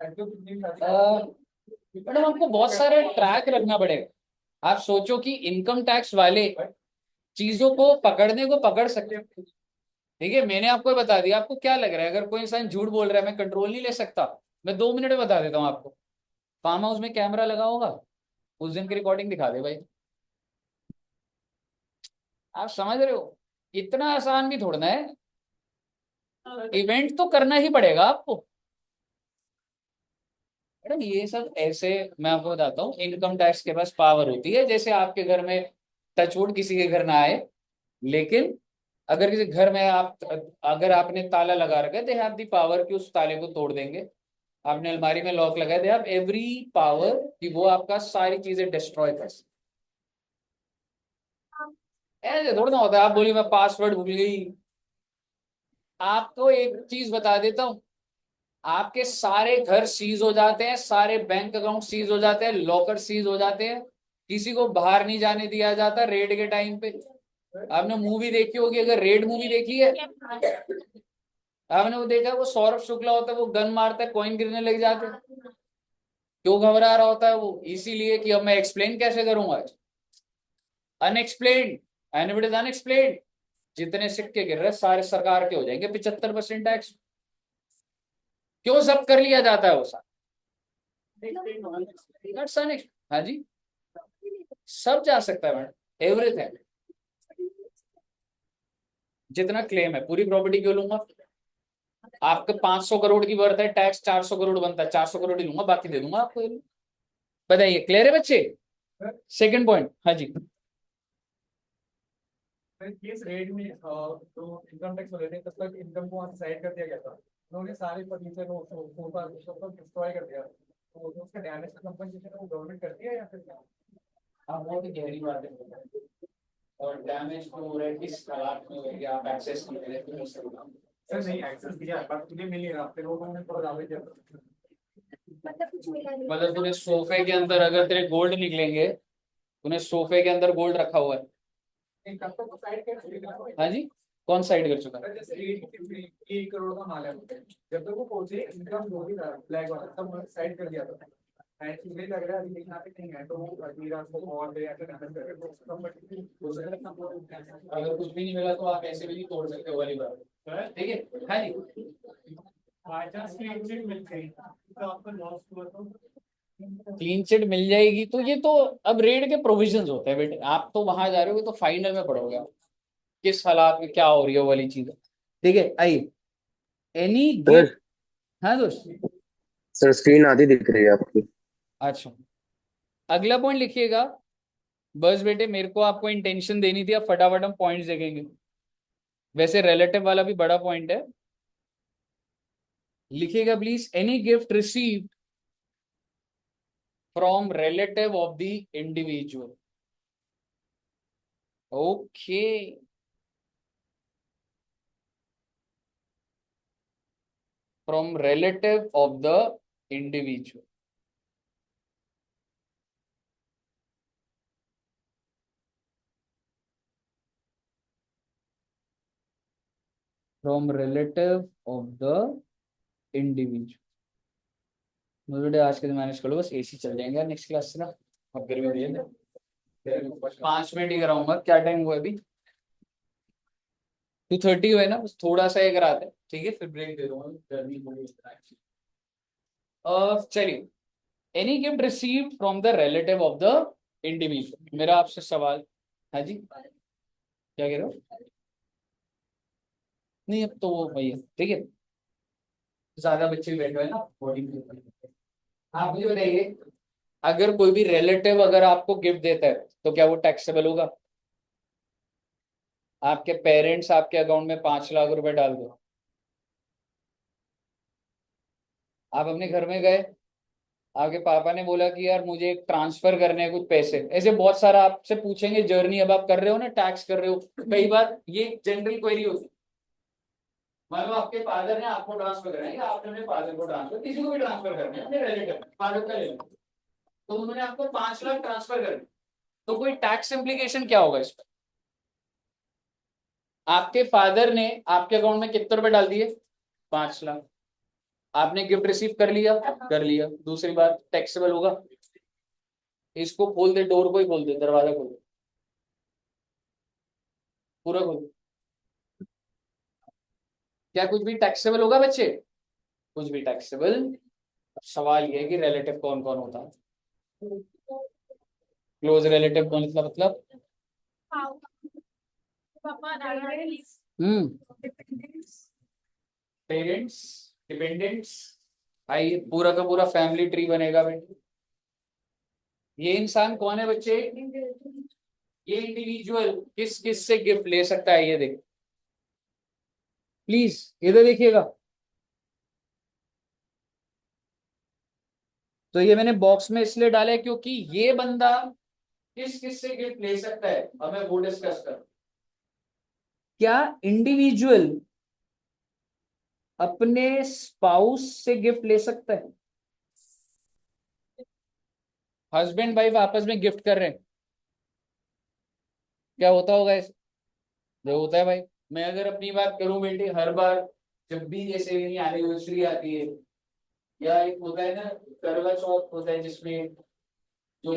S3: लड़कियों की कितनी शादी
S1: मैडम आपको बहुत सारे ट्रैक रखना पड़ेगा। आप सोचो कि इनकम टैक्स वाले चीजों को पकड़ने को पकड़ सकते हैं। ठीक है, मैंने आपको बता दिया। आपको क्या लग रहा है अगर कोई इंसान झूठ बोल रहा है मैं कंट्रोल नहीं ले सकता? मैं 2 मिनट में बता देता हूँ आपको। फार्म हाउस में कैमरा लगा होगा, उस दिन की रिकॉर्डिंग दिखा दे भाई। आप समझ रहे हो? इतना आसान भी थोड़ा ना है। इवेंट तो करना ही पड़ेगा आपको। मैडम ये सब ऐसे, मैं आपको बताता हूँ, इनकम टैक्स के पास पावर होती है। जैसे आपके घर में टचवुड किसी के घर ना आए, लेकिन अगर किसी घर में आप, अगर आपने ताला लगा रखा है, दे हैव द पावर कि उस ताले को तोड़ देंगे। आपने अलमारी में लॉक लगाया, दे हैव एवरी पावर कि वो आपका सारी चीजें डिस्ट्रॉय कर सकते। ऐसे थोड़ा ना होता है। आप बोलिए मैं पासवर्ड भूल गई। आपको एक चीज बता देता हूँ, आपके सारे घर सीज हो जाते हैं, सारे बैंक अकाउंट सीज हो जाते हैं, लॉकर सीज हो जाते हैं, किसी को बाहर नहीं जाने दिया जाता रेड के टाइम पे। आपने मूवी देखी होगी, अगर रेड मूवी देखी है आपने, वो देखा है, वो सौरभ शुक्ला होता है, वो गन मारता है, कॉइन गिरने लग जाते हैं। क्यों घबरा रहा होता है वो? इसीलिए कि अब मैं एक्सप्लेन कैसे करूंगा। Unexplained, and it is unexplained. जितने सिक्के गिर रहे सारे सरकार के हो जाएंगे 75% टैक्स। क्यों जब्त कर लिया जाता है वो सारा? That's हाँ जी, सब जा सकता है मैडम, एवरीथिंग। जितना क्लेम है पूरी प्रॉपर्टी क्यों लूंगा? आपके 500 करोड़ की वर्थ है, टैक्स 400 करोड़ बनता है, 400 करोड़ ही लूंगा, बाकी दे दूंगा आपको। बताइए, क्लियर है बच्चे? सेकंड पॉइंट, हाँ जी।
S3: केस रेड में जो इनकम टैक्स वाले थे तब तक इनकम को वहाँ से साइड कर दिया गया था। उन्होंने सारे फर्नीचर सोफा डिस्ट्रॉय कर दिया, तो उसका डैमेज का कंपनसेशन वो गवर्नमेंट करती है या फिर क्या?
S1: हाँ, बहुत ही गहरी बात है। और डैमेज को हो रहा है किस हालात में हो गया, आप एक्सेस नहीं करें तो
S3: सर नहीं एक्सेस दिया बट मुझे मिल नहीं रहा, फिर वो मैंने थोड़ा दावे किया था।
S1: मतलब तूने सोफे के अंदर अगर तेरे गोल्ड निकलेंगे, तूने सोफे के अंदर गोल्ड रखा हुआ है।
S3: नहीं, तब तक तो साइड कर चुके थे।
S1: हाँ जी, कौन साइड कर चुका है?
S3: सर जैसे 1 करोड़ का माल है, जब तक वो पहुंचे इनकम जो भी था ब्लैक वाला सब साइड कर दिया था। एंड मुझे लग रहा है अभी यहाँ पे कहीं है तो वो अजीरा को और या फिर डैमेज करके वो
S1: अगर कुछ भी नहीं मिला तो आप ऐसे भी नहीं तोड़ सकते हो वाली बात। ठीक है, हाँ जी।
S3: बाय चांस क्लीन चिट मिल गई तो आपका लॉस हुआ तो
S1: क्लीन चिट मिल जाएगी तो ये तो अब रेड के प्रोविजंस होते हैं बेटे। आप तो वहां जा रहे हो तो फाइनल में पढ़ोगे आप किस हालात में क्या हो रही है वो वाली चीज। ठीक है, आइए। Any
S4: sir.
S1: गिफ्ट, हाँ दोस्त।
S4: सर स्क्रीन आधी दिख रही है आपकी।
S1: अच्छा, अगला पॉइंट लिखिएगा। बस बेटे मेरे को आपको इंटेंशन देनी थी, अब फटाफट हम पॉइंट्स देखेंगे। वैसे रिलेटिव वाला भी बड़ा पॉइंट है। लिखिएगा please, any gift received from relative of the individual. Okay, from relative of the individual. From relative of the individual. मुझे आज के दिन मैनेज कर लो, बस एसी चल जाएंगे नेक्स्ट क्लास से ना। अब गर्मी हो रही है, 5 मिनट ही कराऊंगा। क्या टाइम हुआ अभी? 2:30 हुआ है ना, बस थोड़ा सा एक रात है। ठीक है, फिर ब्रेक दे दूंगा, गर्मी हो रही है। चलिए, any gift received from the relative of the individual. मेरा आपसे सवाल, हाँ जी क्या कह रहे हो? नहीं, अब तो वो वही है। ठीक है, ज्यादा बच्चे भी बैठे हुए हैं ना बोर्डिंग। आप मुझे बताइए, अगर कोई भी रिलेटिव अगर आपको गिफ्ट देता है तो क्या वो टैक्सेबल होगा? आपके पेरेंट्स आपके अकाउंट में 5 लाख रुपए डाल दो, आप अपने घर में गए, आपके पापा ने बोला कि यार मुझे ट्रांसफर करने हैं कुछ पैसे, ऐसे बहुत सारा आपसे पूछेंगे जर्नी। अब आप कर रहे हो ना, टैक्स कर रहे हो, कई बार ये जनरल क्वेरी होती है। मान लो आपके फादर ने आपको ट्रांसफर करना है या आपने अपने फादर को ट्रांसफर, किसी को भी ट्रांसफर करना है, अपने रिलेटिव फादर का ले लो, तो उन्होंने आपको 5 लाख ट्रांसफर करने, तो कोई टैक्स इम्प्लीकेशन क्या होगा इस पर? आपके फादर ने आपके अकाउंट में कितने रुपए डाल दिए? 5 लाख। आपने गिफ्ट रिसीव कर लिया। दूसरी बात टैक्सेबल होगा, इसको खोल दे, डोर को ही खोल दे, दरवाजा खोल दे, पूरा खोल दे। क्या कुछ भी टैक्सेबल होगा बच्चे? कुछ भी टैक्सेबल। सवाल ये है कि रिलेटिव कौन कौन होता है? क्लोज रिलेटिव कौन सा मतलब? Parents, dependents. आइए पूरा का पूरा फैमिली ट्री बनेगा बेटे। ये इंसान कौन है बच्चे? ये इंडिविजुअल किस किस से गिफ्ट ले सकता है ये देख, प्लीज इधर देखिएगा। तो ये मैंने बॉक्स में इसलिए डाला है क्योंकि ये बंदा किस किस से गिफ्ट ले सकता है, अब मैं वो डिस्कस कर। क्या इंडिविजुअल अपने स्पाउस से गिफ्ट ले सकता है? हस्बैंड वाइफ आपस में गिफ्ट कर रहे हैं, क्या होता होगा इस? जो होता है भाई, मैं अगर अपनी बात करूं बेटे, हर बार जब भी जैसे मेरी एनिवर्सरी आती है, या एक होता है ना करवा चौथ होता है जिसमें जो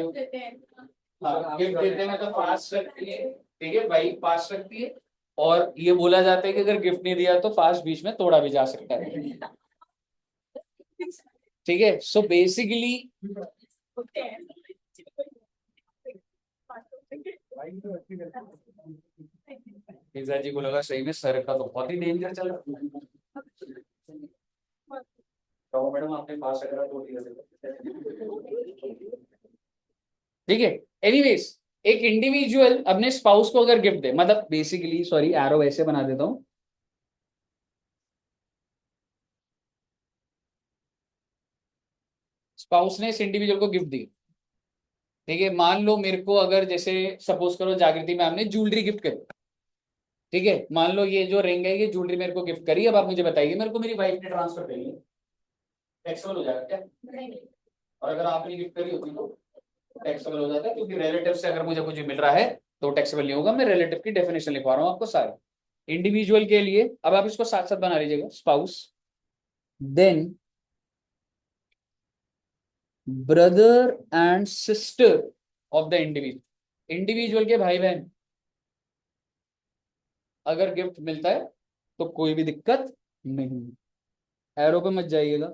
S1: हाँ गिफ्ट देते हैं, मतलब फास्ट रखती है, ठीक है भाई, फास्ट रखती है। और ये बोला जाता है कि अगर गिफ्ट नहीं दिया तो फास्ट बीच में तोड़ा भी जा सकता है, ठीक है। सो बेसिकली जी को लगा सही में सर का तो बहुत ही डेंजर चल रहा है। तो मैडम आपने पास करा तो ठीक है। एनीवेज, एक इंडिविजुअल अपने स्पाउस को अगर गिफ्ट दे, मतलब बेसिकली, सॉरी एरो वैसे बना देता हूं, स्पाउस ने इस इंडिविजुअल को गिफ्ट दी, ठीक है। मान लो मेरे को अगर जैसे सपोज करो जागृति मैम ने ज्वेलरी गिफ्ट करी, ठीक है। मान लो ये जो रिंग है ये ज्वेलरी मेरे को गिफ्ट करी, अब आप मुझे बताइए मेरे को मेरी वाइफ ने ट्रांसफर करी है, टैक्सेबल हो जाएगा क्या? और अगर आपने गिफ्ट करी होती तो टैक्सेबल हो जाता है, क्योंकि रिलेटिव से अगर मुझे कुछ मिल रहा है तो टैक्सेबल नहीं होगा। मैं रिलेटिव की डेफिनेशन लिखवा रहा हूँ आपको सारे। इंडिविजुअल के लिए अब आप इसको साथ साथ बना लीजिएगा, spouse, then brother and sister of the individual. Individual के भाई बहन अगर गिफ्ट मिलता है तो कोई भी दिक्कत नहीं, एरो पे मत जाइएगा।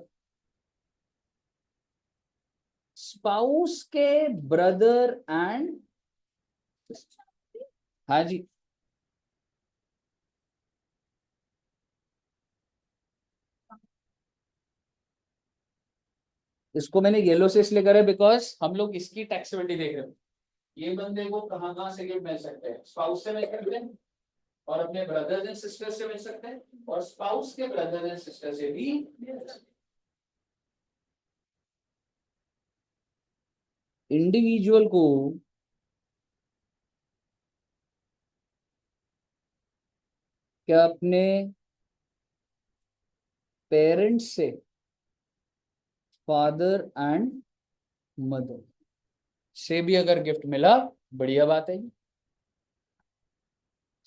S1: स्पाउस के ब्रदर एंड, हाँ जी, इसको मैंने येलो से इसलिए करा बिकॉज हम लोग इसकी टैक्सेबिलिटी देख रहे हैं। ये बंदे को कहां कहां से गिफ्ट मिल सकते हैं? स्पाउस से मिल सकते हैं, और अपने ब्रदर्स एंड सिस्टर से मिल सकते हैं, और स्पाउस के ब्रदर्स एंड सिस्टर से भी मिल सकते हैं। इंडिविजुअल को क्या अपने पेरेंट्स से, फादर एंड मदर से भी अगर गिफ्ट मिला, बढ़िया बात है।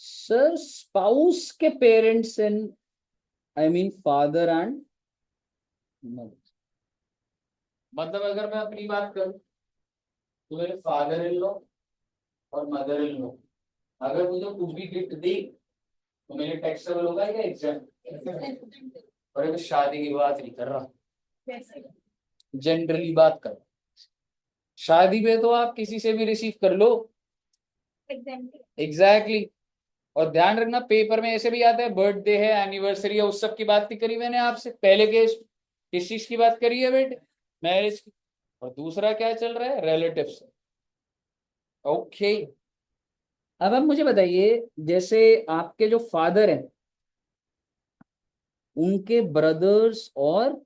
S1: सर स्पाउस के parents and, I mean father and mother, मतलब अगर मैं अपनी बात करूं तो मेरे फादर इन लॉ और मदर इन लॉ अगर मुझे कुछ भी गिफ्ट दी तो मेरे टैक्सेबल होगा या एग्जाम? और अगर शादी की बात नहीं कर रहा, जनरली बात कर, शादी में तो आप किसी से भी रिसीव कर लो, एग्जैक्टली। और ध्यान रखना पेपर में ऐसे भी आता है बर्थडे है, एनिवर्सरी है, उस सब की बात नहीं करी मैंने आपसे। पहले केस किस चीज की बात करी है बेटे? मैरिज की। और दूसरा क्या चल रहा है? रिलेटिव्स। ओके, अब आप मुझे बताइए, जैसे आपके जो फादर हैं उनके ब्रदर्स और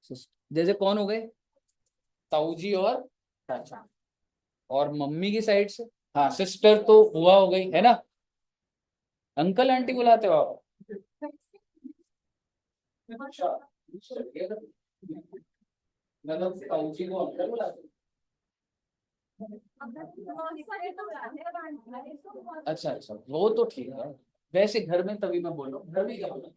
S1: सिस्टर, जैसे कौन हो गए? ताऊ जी और चाचा। और मम्मी की साइड से, हाँ सिस्टर तो हुआ हो गई है ना, अंकल आंटी बुलाते हो आप? अच्छा, मतलब ताऊ जी को अंकल बुलाते हो? अच्छा अच्छा, वो तो ठीक है। वैसे घर में तभी मैं बोल रहा हूँ, घर में क्या बोला?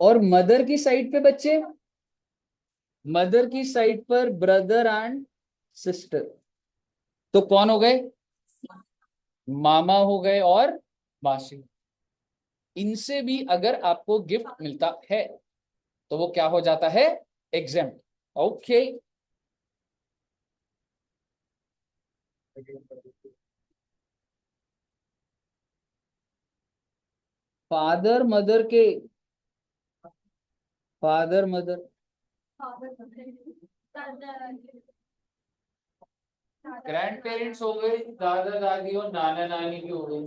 S1: और मदर की साइड पे बच्चे, मदर की साइड पर ब्रदर एंड सिस्टर, तो कौन हो गए, मामा हो गए और मासी। इनसे भी अगर आपको गिफ्ट मिलता है तो वो क्या हो जाता है, एग्जेम्प्ट। ओके, फादर मदर के, फादर मदर, ग्रैंड पेरेंट्स हो गए, दादा दादी और नाना नानी भी हो गई,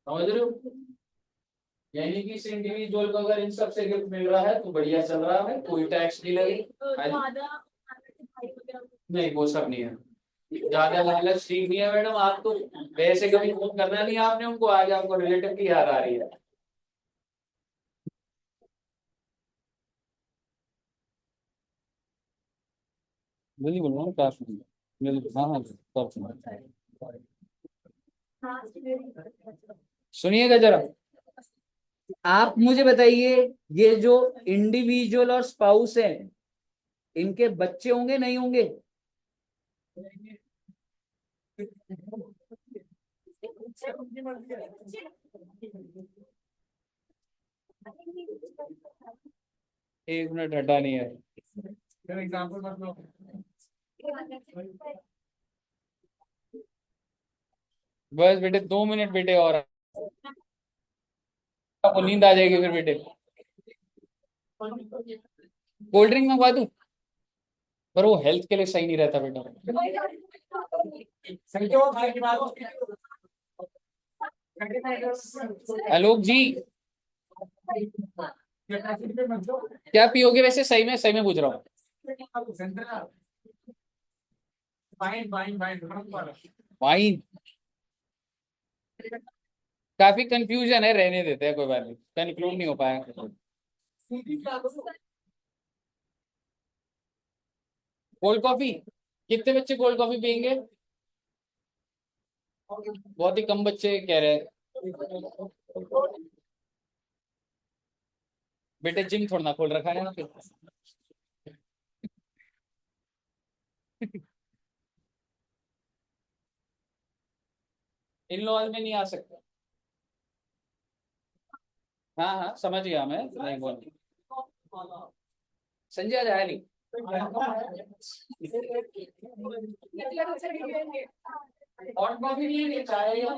S1: समझ रहे हो। यानी कि इस इंडिविजुअल को अगर इन सब से गिफ्ट मिल रहा है तो बढ़िया चल रहा है, कोई टैक्स नहीं लगेगा। नहीं वो सब नहीं है, ज्यादा लालच ठीक नहीं है मैडम। आप तो वैसे कभी फोन करना नहीं आपने उनको, आज आपको रिलेटिव की याद आ रही है। जल्दी बोलो ना, क्या सुन, जल्दी, हाँ हाँ सब सुनो। सुनिएगा जरा, आप मुझे बताइए, ये जो इंडिविजुअल और स्पाउस है, इनके बच्चे होंगे नहीं होंगे। एक मिनट, हटा नहीं है।
S3: एग्जाम्पल मतलब
S1: बस बेटे 2 मिनट बेटे, और आपको नींद आ जाएगी फिर बेटे। कोल्ड ड्रिंक मंगवा दूं, पर वो हेल्थ के लिए सही नहीं रहता बेटा। आलोक जी, क्या पियोगे वैसे, सही में पूछ रहा हूँ। वाइन, काफी कंफ्यूजन है, रहने देते हैं, कोई बात नहीं, कंक्लूड नहीं हो पाया। कोल्ड कॉफी, कितने बच्चे कोल्ड कॉफी पियेंगे, बहुत ही कम बच्चे कह रहे हैं। बेटे जिम थोड़ा ना खोल रखा है ना फिर। इन लॉज में नहीं आ सकते। हाँ हाँ समझ गया मैं, नहीं बोल, संजय आज आया नहीं। हॉट कॉफी नहीं है, चाय या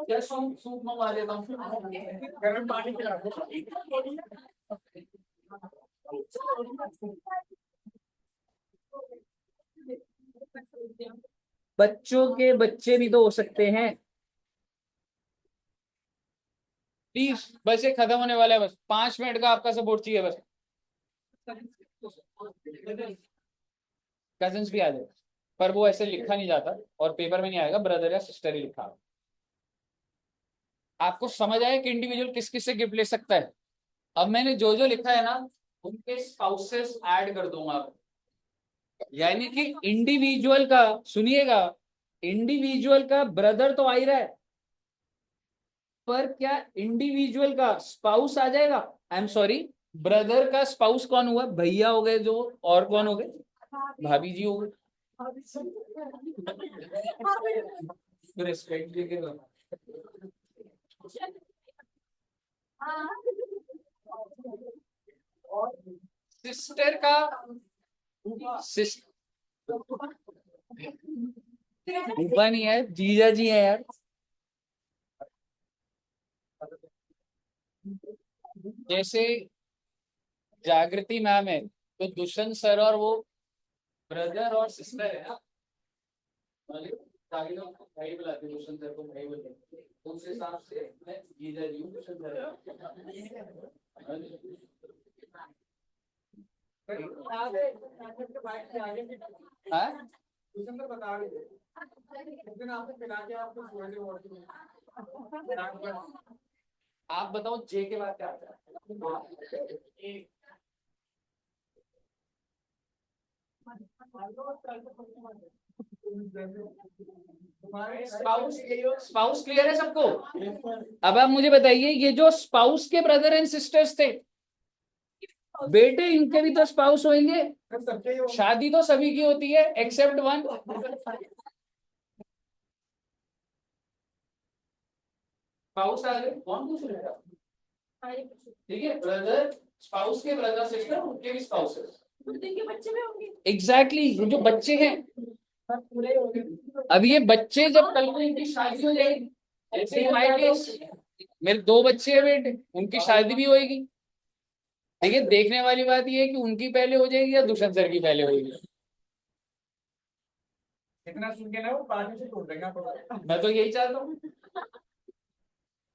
S1: क्या, सूप सूप मंगवा देता हूँ, गर्म पानी पिला दो। बच्चों के बच्चे भी तो हो सकते हैं। प्लीज, बस ये खत्म होने वाला है, बस 5 मिनट का आपका सपोर्ट चाहिए बस। कजन्स भी आ जाए, पर वो ऐसे लिखा नहीं जाता और पेपर में नहीं आएगा, ब्रदर या सिस्टर ही लिखा। आपको समझ आया कि इंडिविजुअल किस किस से गिफ्ट ले सकता है। अब मैंने जो जो लिखा है ना, उनके स्पाउसेस ऐड कर दूंगा आप। यानी कि इंडिविजुअल का, सुनिएगा, इंडिविजुअल का ब्रदर तो आ ही रहा है, पर क्या इंडिविजुअल का स्पाउस आ जाएगा। आई एम सॉरी, ब्रदर का स्पाउस कौन हुआ, भैया हो गए जो, और कौन हो गए, भाभी जी हो गए। रिस्पेक्ट देके, सिस्टर का, फूफा नहीं है, जीजा जी है यार। जैसे जागृति मैम है, तो दुष्यंत सर और वो ब्रदर और सिस्टर है ना, ताकि लोग भाई बुलाते हैं, दुष्यंत सर को भाई बोलते हैं, तो उस हिसाब से मैं जीजा जी हूँ, दुष्यंत सर हाँ?
S3: बता रहे उस दिन आपको पिला के आपको
S1: आप बताओ जे के बाद क्या आता है। स्पाउस क्लियर है सबको? अब आप मुझे बताइए, ये जो स्पाउस के ब्रदर एंड सिस्टर्स थे, बेटे इनके भी तो स्पाउस होंगे। शादी तो सभी की होती है एक्सेप्ट वन। स्पाउस आ गए, कौन पूछ रहा है? ठीक है, ब्रदर, स्पाउस के ब्रदर सिस्टर, उनके भी स्पाउसेस, उनके बच्चे भी होंगे। एग्जैक्टली, जो बच्चे हैं, अब ये बच्चे जब कल को इनकी शादी हो जाएगी, ऐसे हमारे केस, मेरे 2 बच्चे हैं बेटे, उनकी शादी भी होगी। देखिए, देखने वाली बात ये है कि उनकी पहले हो जाएगी या दुष्यंत सर की पहले होगी।
S3: इतना सुन के ना वो पानी से तोड़ देंगे आपको।
S1: मैं तो यही चाहता हूँ।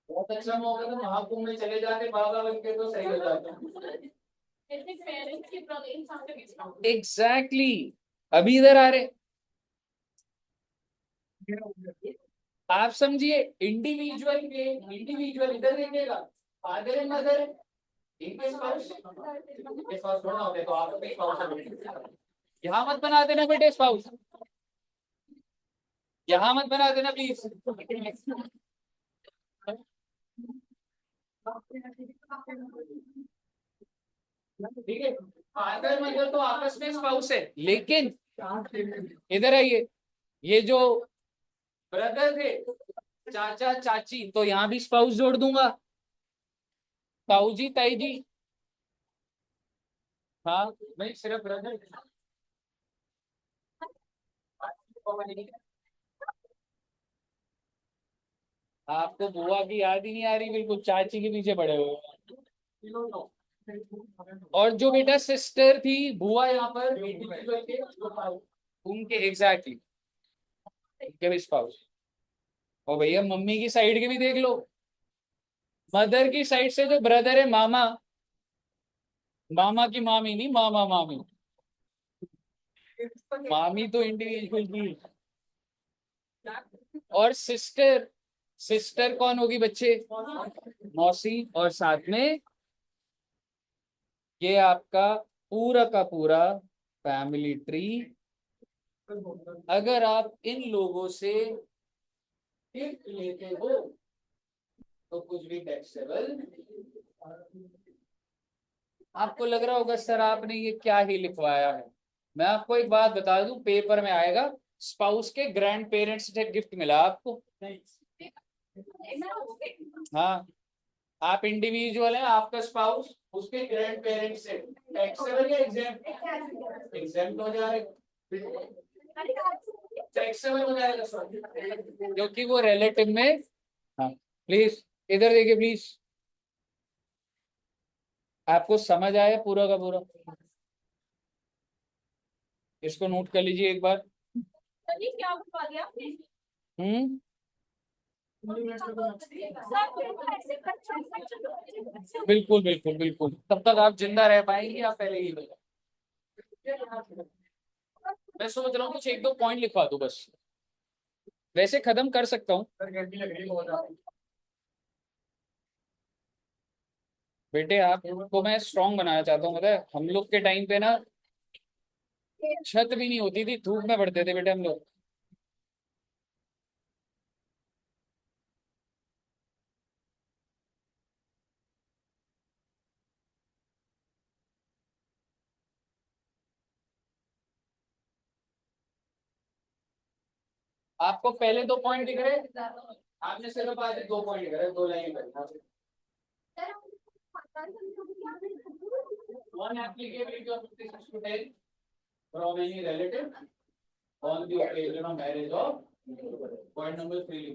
S1: बहुत अच्छा मौका था, महाकुंभ में चले जाते बाबा बन के, तो सही हो जाता। एग्जैक्टली, अभी इधर आ रहे, आप समझिए, इंडिविजुअल के इंडिविजुअल इधर देखेगा, फादर एंड मदर है, इनके स्पाउस थोड़ा होते, तो आप स्पाउस यहाँ मत बना देना बेटे स्पाउस, यहाँ मत बना देना प्लीज। ठीक है, फादर मदर तो आपस में स्पाउस है, लेकिन इधर आइए, ये जो ब्रदर थे, चाचा चाची, तो यहाँ भी स्पाउस जोड़ दूंगा, ताऊ जी ताई जी। हाँ भाई, सिर्फ ब्रदर। आपको बुआ की याद ही नहीं आ रही, बिल्कुल चाची के पीछे पड़े हुए हो। और जो बेटा सिस्टर थी, बुआ यहाँ पर individual के, उनके एग्जैक्टली, उनके भी स्पाउस। और भैया मम्मी की साइड के भी देख लो, मदर की साइड से जो ब्रदर है, मामा, मामा की मामी नहीं, मामा मामी, मामी तो इंडिविजुअल की। और सिस्टर, सिस्टर कौन होगी बच्चे? मौसी। और साथ में ये आपका पूरा का पूरा फैमिली ट्री। अगर आप इन लोगों से गिफ्ट लेते हो तो कुछ भी टैक्सेबल। आपको लग रहा होगा सर आपने ये क्या ही लिखवाया है, मैं आपको एक बात बता दूं, पेपर में आएगा, स्पाउस के ग्रैंड पेरेंट्स से गिफ्ट मिला आपको। हाँ, आप इंडिविजुअल हैं, आपका स्पाउस उसके ग्रैंड पेरेंट्स से टैक्सेबल या एग्जेम्प्ट? एग्जेम्प्ट हो जाएगा, टैक्सेबल हो जाएगा सर, क्योंकि वो रिलेटिव में। हाँ प्लीज इधर देखिए प्लीज, आपको समझ आया पूरा का पूरा? इसको नोट कर लीजिए एक बार।
S2: क्या बता दिया आपने?
S1: हम्म, बिल्कुल बिल्कुल बिल्कुल, तब तक आप जिंदा रह पाएंगे, आप पहले ही बताओ। मैं सोच रहा हूँ कुछ 1-2 पॉइंट लिखवा दूं बस, वैसे खत्म कर सकता हूँ।
S3: सर गर्मी लग रही है बहुत ज्यादा।
S1: बेटे आपको मैं स्ट्रांग बनाना चाहता हूँ, पता है हम लोग के टाइम पे ना छत भी नहीं होती थी, धूप में पड़ते थे बेटे हम लोग। आपको पहले 2 पॉइंट दिख रहे हैं, आपने सिर्फ आज 2 पॉइंट लिख रहे हैं, 2 लाइन कर One applicability of 56 to 10 from any relative on the occasion of marriage of point number 3।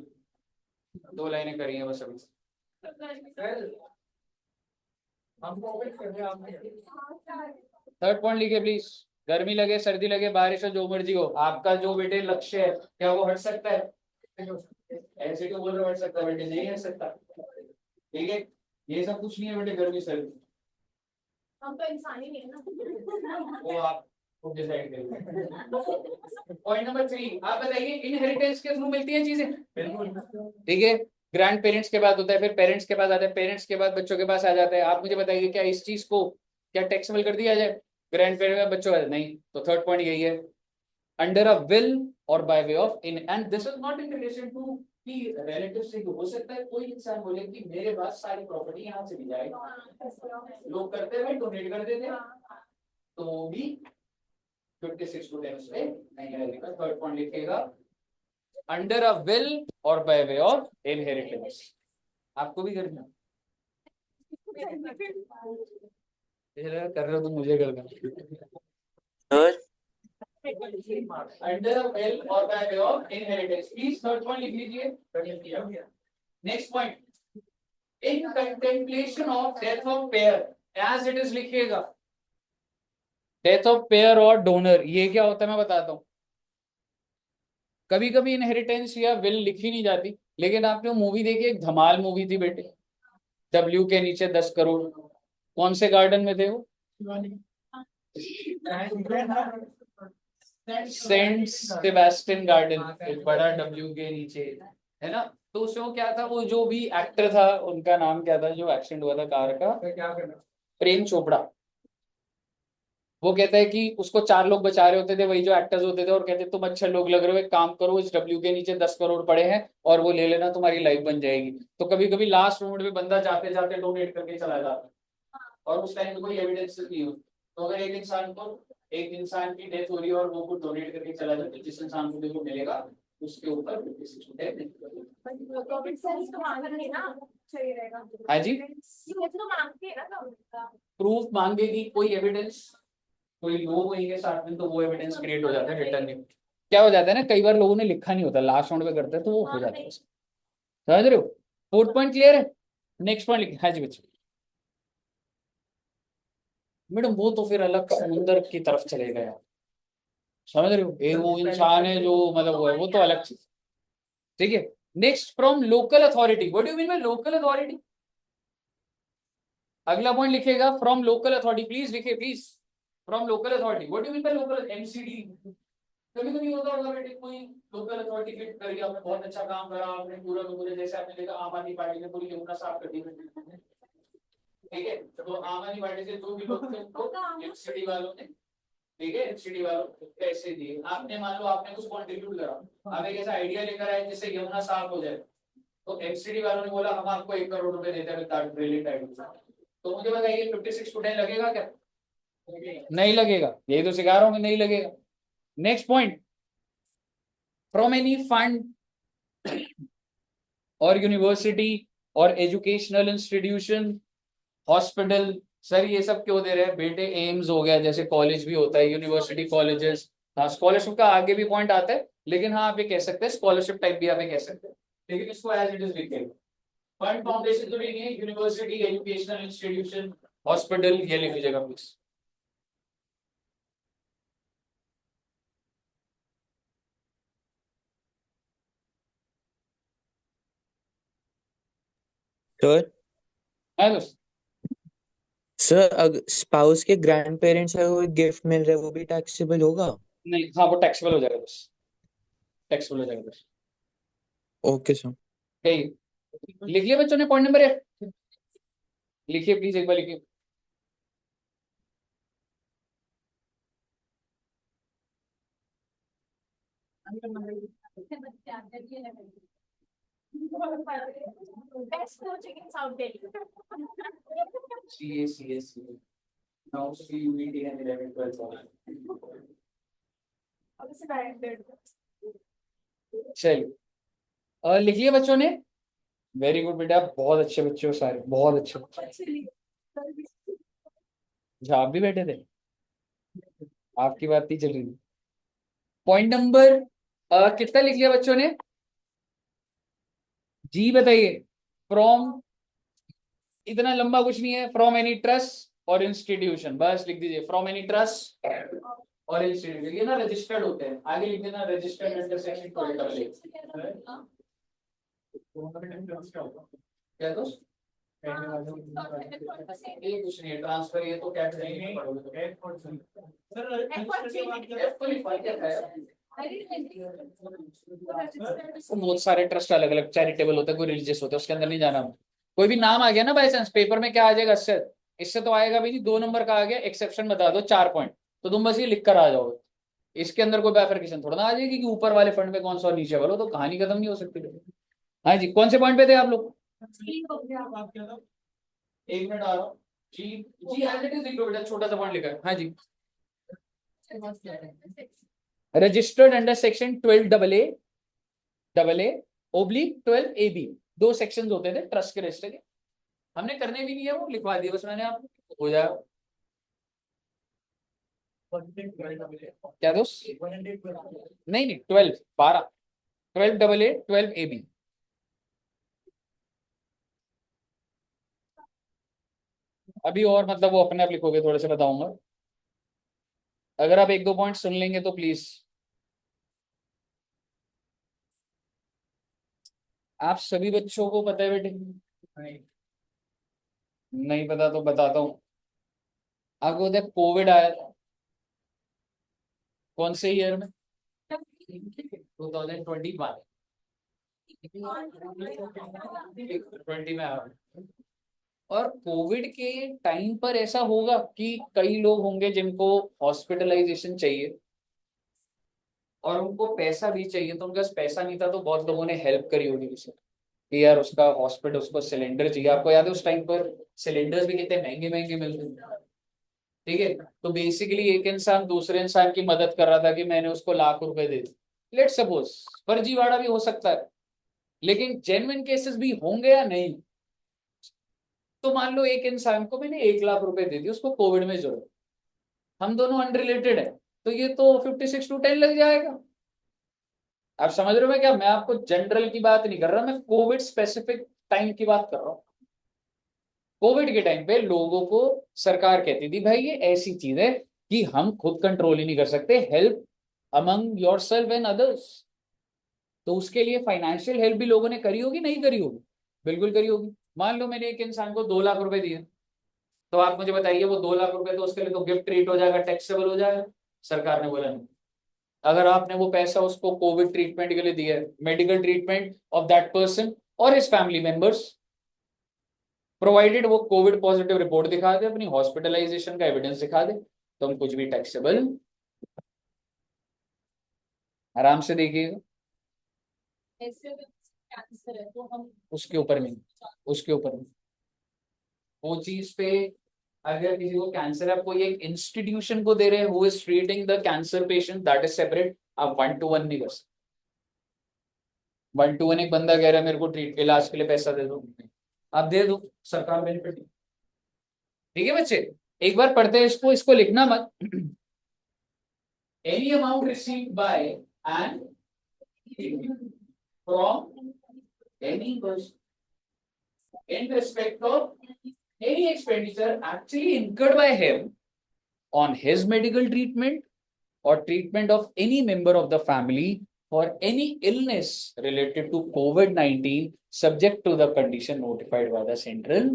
S1: 2 लाइनें करी हैं बस अभी।
S3: सर हमको वेट कर रहे हैं आपने।
S1: 3rd पॉइंट लिखे प्लीज। गर्मी लगे, सर्दी लगे, बारिश हो, जो मर्जी हो, आपका जो बेटे लक्ष्य है, क्या वो हट सकता है? ऐसे क्यों बोल रहे हो हट सकता है? बेटे नहीं हट सकता, ठीक है, ये सब कुछ नहीं है बेटे, गर्मी सर्दी,
S2: हम तो इंसान ही नहीं है ना।
S1: वो आप डिसाइड करिए। पॉइंट नंबर 3, आप बताइए इनहेरिटेंस के थ्रू मिलती है चीजें? ठीक है, ग्रैंड पेरेंट्स के बाद होता है, फिर पेरेंट्स के पास आता है, पेरेंट्स के बाद बच्चों के पास आ जाता है। आप मुझे बताइए क्या इस चीज को क्या टैक्सेबल कर दिया जाए? ग्रैंड पेरेंट्स का बच्चों का नहीं, तो 3rd पॉइंट यही है, अंडर अ विल और by way of in, and this is not in relation to कि रिलेटिव से हो सकता है कोई इंसान बोले कि मेरे पास सारी प्रॉपर्टी यहाँ चली जाएगी, लोग करते हैं डोनेट कर देते हैं, तो वो भी 56 स्टूडेंट्स पे नहीं रहेगा। थर्ड पॉइंट लिखिएगा, अंडर अ विल और बाय वे ऑफ इनहेरिटेंस। आपको भी करना कर रहे हो तो मुझे करना।
S4: सर
S1: अंडर अ विल और by way of inheritance, please third point लिख लीजिए। Next point, in contemplation of death of payer, as it is लिखिएगा। डेथ ऑफ पेयर और डोनर, ये क्या होता है मैं बताता हूँ। कभी कभी इनहेरिटेंस या विल लिखी नहीं जाती, लेकिन आपने मूवी देखी, एक धमाल मूवी थी बेटे, डब्ल्यू के नीचे 10 करोड़, कौन से गार्डन में थे वो? सेंट सेबेस्टियन गार्डन, एक बड़ा डब्ल्यू के नीचे है ना। तो उसमें क्या था, वो जो भी एक्टर था उनका नाम क्या था, जो एक्सीडेंट हुआ था कार का?
S3: क्या करना?
S1: प्रेम चोपड़ा। वो कहता है कि उसको 4 लोग बचा रहे होते थे, वही जो एक्टर्स होते थे, और कहते तुम अच्छे लोग लग रहे हो, एक काम करो, इस डब्ल्यू के नीचे 10 करोड़ पड़े हैं और वो ले लेना, तुम्हारी लाइफ बन जाएगी। तो कभी कभी लास्ट मोमेंट में बंदा जाते जाते डोनेट करके चला जाता है, और उस टाइम में कोई एविडेंस नहीं हो। तो अगर एक इंसान की डेथ हो रही है और वो कुछ डोनेट करके चला जाता है, जिस इंसान को देखो मिलेगा उसके ऊपर 56 डेथ हाँ जी, प्रूफ मांगेगी, कोई एविडेंस, कोई लोग होंगे साथ में, तो वो एविडेंस क्रिएट हो जाता है रिटर्न में। क्या हो जाता है ना, कई बार लोगों ने लिखा नहीं होता, लास्ट राउंड पे करते हैं तो वो हो जाता है। समझ रहे हो? फोर्थ पॉइंट क्लियर है? नेक्स्ट पॉइंट लिख, हाँ जी बच्चे। मैडम वो तो फिर अलग समुंदर की तरफ चले गए, समझ रहे हो? एक वो इंसान है जो मतलब वो तो अलग चीज, ठीक है। Next, from local authority, what do you mean by local authority? अगला पॉइंट लिखिएगा, फ्रॉम लोकल अथॉरिटी, प्लीज लिखिए please. From local authority, what do you mean by local? MCD. कभी कभी होता होगा बेटे, कोई लोकल अथॉरिटी फिट कर गया, आपने बहुत अच्छा काम करा, आपने पूरा का पूरा, जैसे आपने देखा आम आदमी पार्टी ने पूरी यमुना साफ कर दी, ठीक है। तो आम आदमी पार्टी से जो भी लोग थे उनको एमसीडी वालों ने, ठीक है, एमसीडी वालों को पैसे दिए। आपने मान लो आपने कुछ कंट्रीब्यूट करा, आप एक ऐसा आइडिया लेकर आए जिससे यमुना साफ हो जाए, तो एमसीडी वालों ने बोला हम आपको 1 करोड़ रुपए देते हैं ब्रिलियंट आइडिया। तो मुझे बताइए 56 टू 10 लगेगा क्या? नहीं लगेगा, यही तो सिखा रहा हूँ, नहीं लगेगा। Next point, from any fund और यूनिवर्सिटी और एजुकेशनल इंस्टीट्यूशन, हॉस्पिटल। सर ये सब क्यों दे रहे हैं बेटे? एम्स हो गया, जैसे कॉलेज भी होता है, यूनिवर्सिटी कॉलेजेस। हाँ, स्कॉलरशिप का आगे भी पॉइंट आता है, लेकिन हाँ आप ये कह सकते हैं स्कॉलरशिप टाइप भी आप ये कह सकते हैं, लेकिन इसको एज इट इज लिखेंगे। फंड फाउंडेशन जो लिखेंगे, यूनिवर्सिटी, एजुकेशनल इंस्टीट्यूशन, हॉस्पिटल, ये लिख लीजिएगा प्लीज।
S4: सर
S1: है दोस्त?
S4: सर अगर स्पाउस के ग्रैंड पेरेंट्स है वो गिफ्ट मिल रहा है वो भी टैक्सेबल होगा?
S1: नहीं, हाँ वो टैक्सेबल हो जाएगा बस, टैक्सेबल हो जाएगा बस।
S4: Okay sir.
S1: ठीक, लिख लिया बच्चों ने पॉइंट नंबर ए? लिखिए प्लीज, एक बार लिखिए।
S2: Best coaching in South Delhi.
S1: CA now CUET and 11 12
S2: Obviously, directed.
S1: चलिए, लिखिए बच्चों ने। वेरी गुड बेटा, बहुत अच्छे बच्चे हो सारे, बहुत अच्छे बच्चे।
S2: Actually,
S1: अच्छा, आप भी बैठे थे, आपकी बात नहीं चल रही। पॉइंट नंबर कितना लिख लिया बच्चों ने? जी बताइए। फ्रॉम, इतना लंबा कुछ नहीं है, फ्रॉम एनी ट्रस्ट और इंस्टीट्यूशन, बस लिख दीजिए फ्रॉम एनी ट्रस्ट और इंस्टीट्यूशन। ये ना रजिस्टर्ड होते हैं, आगे लिख देना रजिस्टर्ड अंडर सेक्शन 12। क्या दोस्त? ये कुछ नहीं है, ट्रांसफर, ये तो कैपिटल नहीं पढ़ोगे तो। बहुत सारे ट्रस्ट अलग अलग चैरिटेबल होते हैं, कोई रिलीजियस होता है, उसके अंदर नहीं जाना। कोई भी नाम आ गया ना बाई चांस पेपर में, क्या आ जाएगा इससे? इससे तो आएगा भी नहीं, 2 नंबर का आ गया, एक्सेप्शन बता दो 4 पॉइंट, तो तुम बस ये लिख कर आ जाओगे। इसके अंदर कोई बाइफरकेशन थोड़ा ना आ जाएगी कि ऊपर वाले फंड पे कौन सा और नीचे वाला, तो कहानी खत्म नहीं हो सकती। हाँ जी, कौन से पॉइंट पे थे आप लोग?
S3: बात किया था।
S1: एक मिनट आ रहा हूँ। जी जी, एज इट इज लिख लो बेटा, छोटा सा पॉइंट लिखा है। हाँ जी, registered under section 12A oblique 12AB, दो सेक्शंस होते थे ट्रस्ट के रजिस्टर के। हमने करने भी नहीं है, वो लिखवा दिया बस मैंने, आप हो जाए। क्या दोस्त? नहीं नहीं, 12A 12 और मतलब वो अपने आप लिखोगे, थोड़े से बताऊंगा। अगर आप एक दो पॉइंट सुन लेंगे तो प्लीज। आप सभी बच्चों को पता है बेटे? नहीं, नहीं पता तो बताता हूँ। आपको पता है कोविड आया था कौन से ईयर में? 2021। 20 में आया। और कोविड के टाइम पर ऐसा होगा कि कई लोग होंगे जिनको हॉस्पिटलाइजेशन चाहिए और उनको पैसा भी चाहिए, तो उनके पास पैसा नहीं था, तो बहुत लोगों ने हेल्प करी होगी उसे कि यार उसका हॉस्पिटल, उसको सिलेंडर चाहिए। आपको याद है उस टाइम पर सिलेंडर्स भी कितने महंगे महंगे मिलते थे? ठीक है, तो बेसिकली एक इंसान दूसरे इंसान की मदद कर रहा था कि मैंने उसको ₹1,00,000 दे दी। लेट सपोज फर्जीवाड़ा भी हो सकता है, लेकिन जेन्युइन केसेस भी होंगे या नहीं? तो मान लो एक इंसान को मैंने ₹1,00,000 दे दी, उसको कोविड में जरूरत, हम दोनों अनरिलेटेड है, तो ये तो 56 to 10 लग जाएगा। आप समझ रहे हो? मैं क्या, मैं आपको जनरल की बात नहीं कर रहा, मैं कोविड स्पेसिफिक टाइम की बात कर रहा हूँ। कोविड के टाइम पे लोगों को सरकार कहती थी भाई ये ऐसी चीज है कि हम खुद कंट्रोल ही नहीं कर सकते, help among your self and others. तो उसके लिए फाइनेंशियल हेल्प भी लोगों ने करी होगी, नहीं करी होगी? बिल्कुल करी होगी। मान लो मैंने एक इंसान को ₹2,00,000 दिए, तो आप मुझे बताइए वो ₹2,00,000 तो उसके लिए तो गिफ्ट ट्रीट हो जाएगा, टैक्सेबल हो जाएगा? सरकार ने बोला नहीं। अगर आपने वो पैसा उसको कोविड ट्रीटमेंट के लिए दिया है, medical treatment of that person और हिज फैमिली मेंबर्स, प्रोवाइडेड वो कोविड पॉजिटिव रिपोर्ट दिखा दे, अपनी हॉस्पिटलाइजेशन का एविडेंस दिखा दे, तो हम कुछ भी टैक्सेबल। आराम से देखिएगा,
S2: कैंसर है तो हम
S1: उसके ऊपर नहीं, उसके ऊपर नहीं। वो चीज पे अगर किसी को कैंसर है, आप कोई एक इंस्टीट्यूशन को दे रहे हैं who is treating the cancer patient, that is separate. आप 1 to 1 नहीं कर सकते। 1 to 1 एक बंदा कह रहा है मेरे को ट्रीट इलाज के लिए पैसा दे दो, आप दे दो, सरकार बेनिफिट। ठीक है बच्चे, एक बार पढ़ते हैं इसको, इसको लिखना मत। Any amount received by and from any person in respect of any expenditure actually incurred by him on his medical treatment or treatment of any member of the family for any illness related to COVID-19 subject to the condition notified by the central।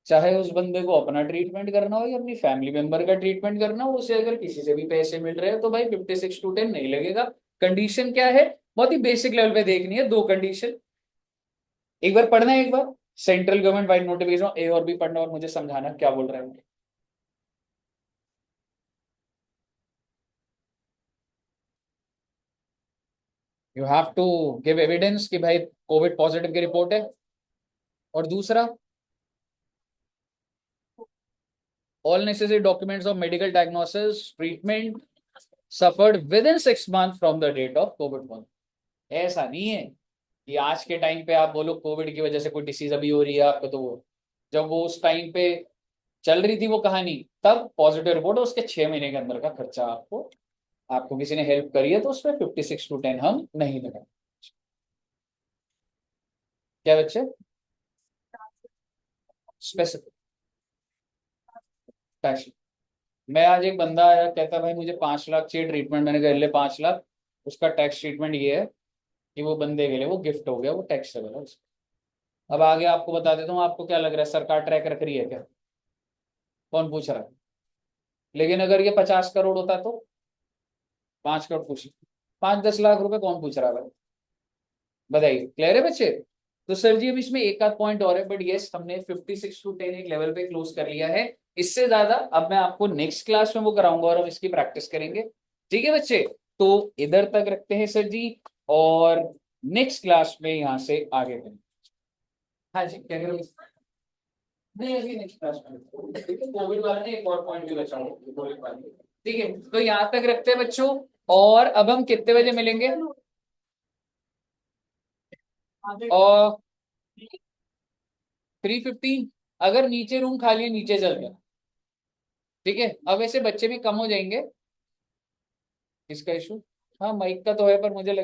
S1: चाहे उस बंदे को अपना treatment करना हो या अपनी family member का ट्रीटमेंट करना हो, उसे अगर किसी से भी पैसे मिल रहे हैं तो भाई 56 to 10 नहीं लगेगा। कंडीशन क्या है? बहुत ही बेसिक लेवल पे देखनी है, दो कंडीशन। एक बार पढ़ना है, एक बार सेंट्रल गवर्नमेंट वाइड नोटिफिकेशन ए और बी पढ़ना और मुझे समझाना क्या बोल रहा है। You have to give evidence कि भाई कोविड पॉजिटिव की रिपोर्ट है। और दूसरा, all necessary documents of medical diagnosis treatment suffered within 6 months from the date of covid. ऐसा नहीं है कि आज के टाइम पे आप बोलो कोविड की वजह से कोई डिसीज अभी हो रही है आपको, तो वो जब वो उस टाइम पे चल रही थी वो कहानी, तब पॉजिटिव रिपोर्ट है, उसके 6 महीने के अंदर का खर्चा आपको, आपको किसी ने हेल्प करी है तो उस पर 56 to 10 हम नहीं लगा। क्या बच्चे? Specific passion. मैं आज एक बंदा आया कहता भाई मुझे 5 लाख चाहिए ट्रीटमेंट, मैंने कह ले 5 लाख, उसका टैक्स ट्रीटमेंट ये है कि वो बंदे के लिए वो गिफ्ट हो गया, वो टैक्सेबल है उसका। अब आगे आपको बता देता हूँ, आपको क्या लग रहा है सरकार ट्रैक रख रही है क्या? कौन पूछ रहा है? लेकिन अगर ये 50 करोड़ होता तो 5 करोड़ पूछ, 5-10 लाख रुपए कौन पूछ रहा है भाई? बताइए, क्लियर है बच्चे? तो सर जी अब इसमें एक आध पॉइंट और है, बट यस हमने 56 to 10 एक लेवल पे क्लोज कर लिया है। इससे ज्यादा अब मैं आपको नेक्स्ट क्लास में वो कराऊंगा और हम इसकी प्रैक्टिस करेंगे। ठीक है बच्चे, तो इधर तक रखते हैं सर जी, और नेक्स्ट क्लास में यहाँ से आगे बढ़ेंगे। हाँ जी क्या करोगे? नहीं अभी नेक्स्ट क्लास में कोविड वाला ने एक और पॉइंट भी बचा हुआ है। ठीक है, तो यहाँ तक रखते हैं बच्चों, और अब हम कितने बजे मिलेंगे? और 3:15। अगर नीचे रूम खाली है नीचे चलते हैं। ठीक है, अब ऐसे बच्चे भी कम हो जाएंगे। इसका इशू, हाँ माइक का तो है पर मुझे लगे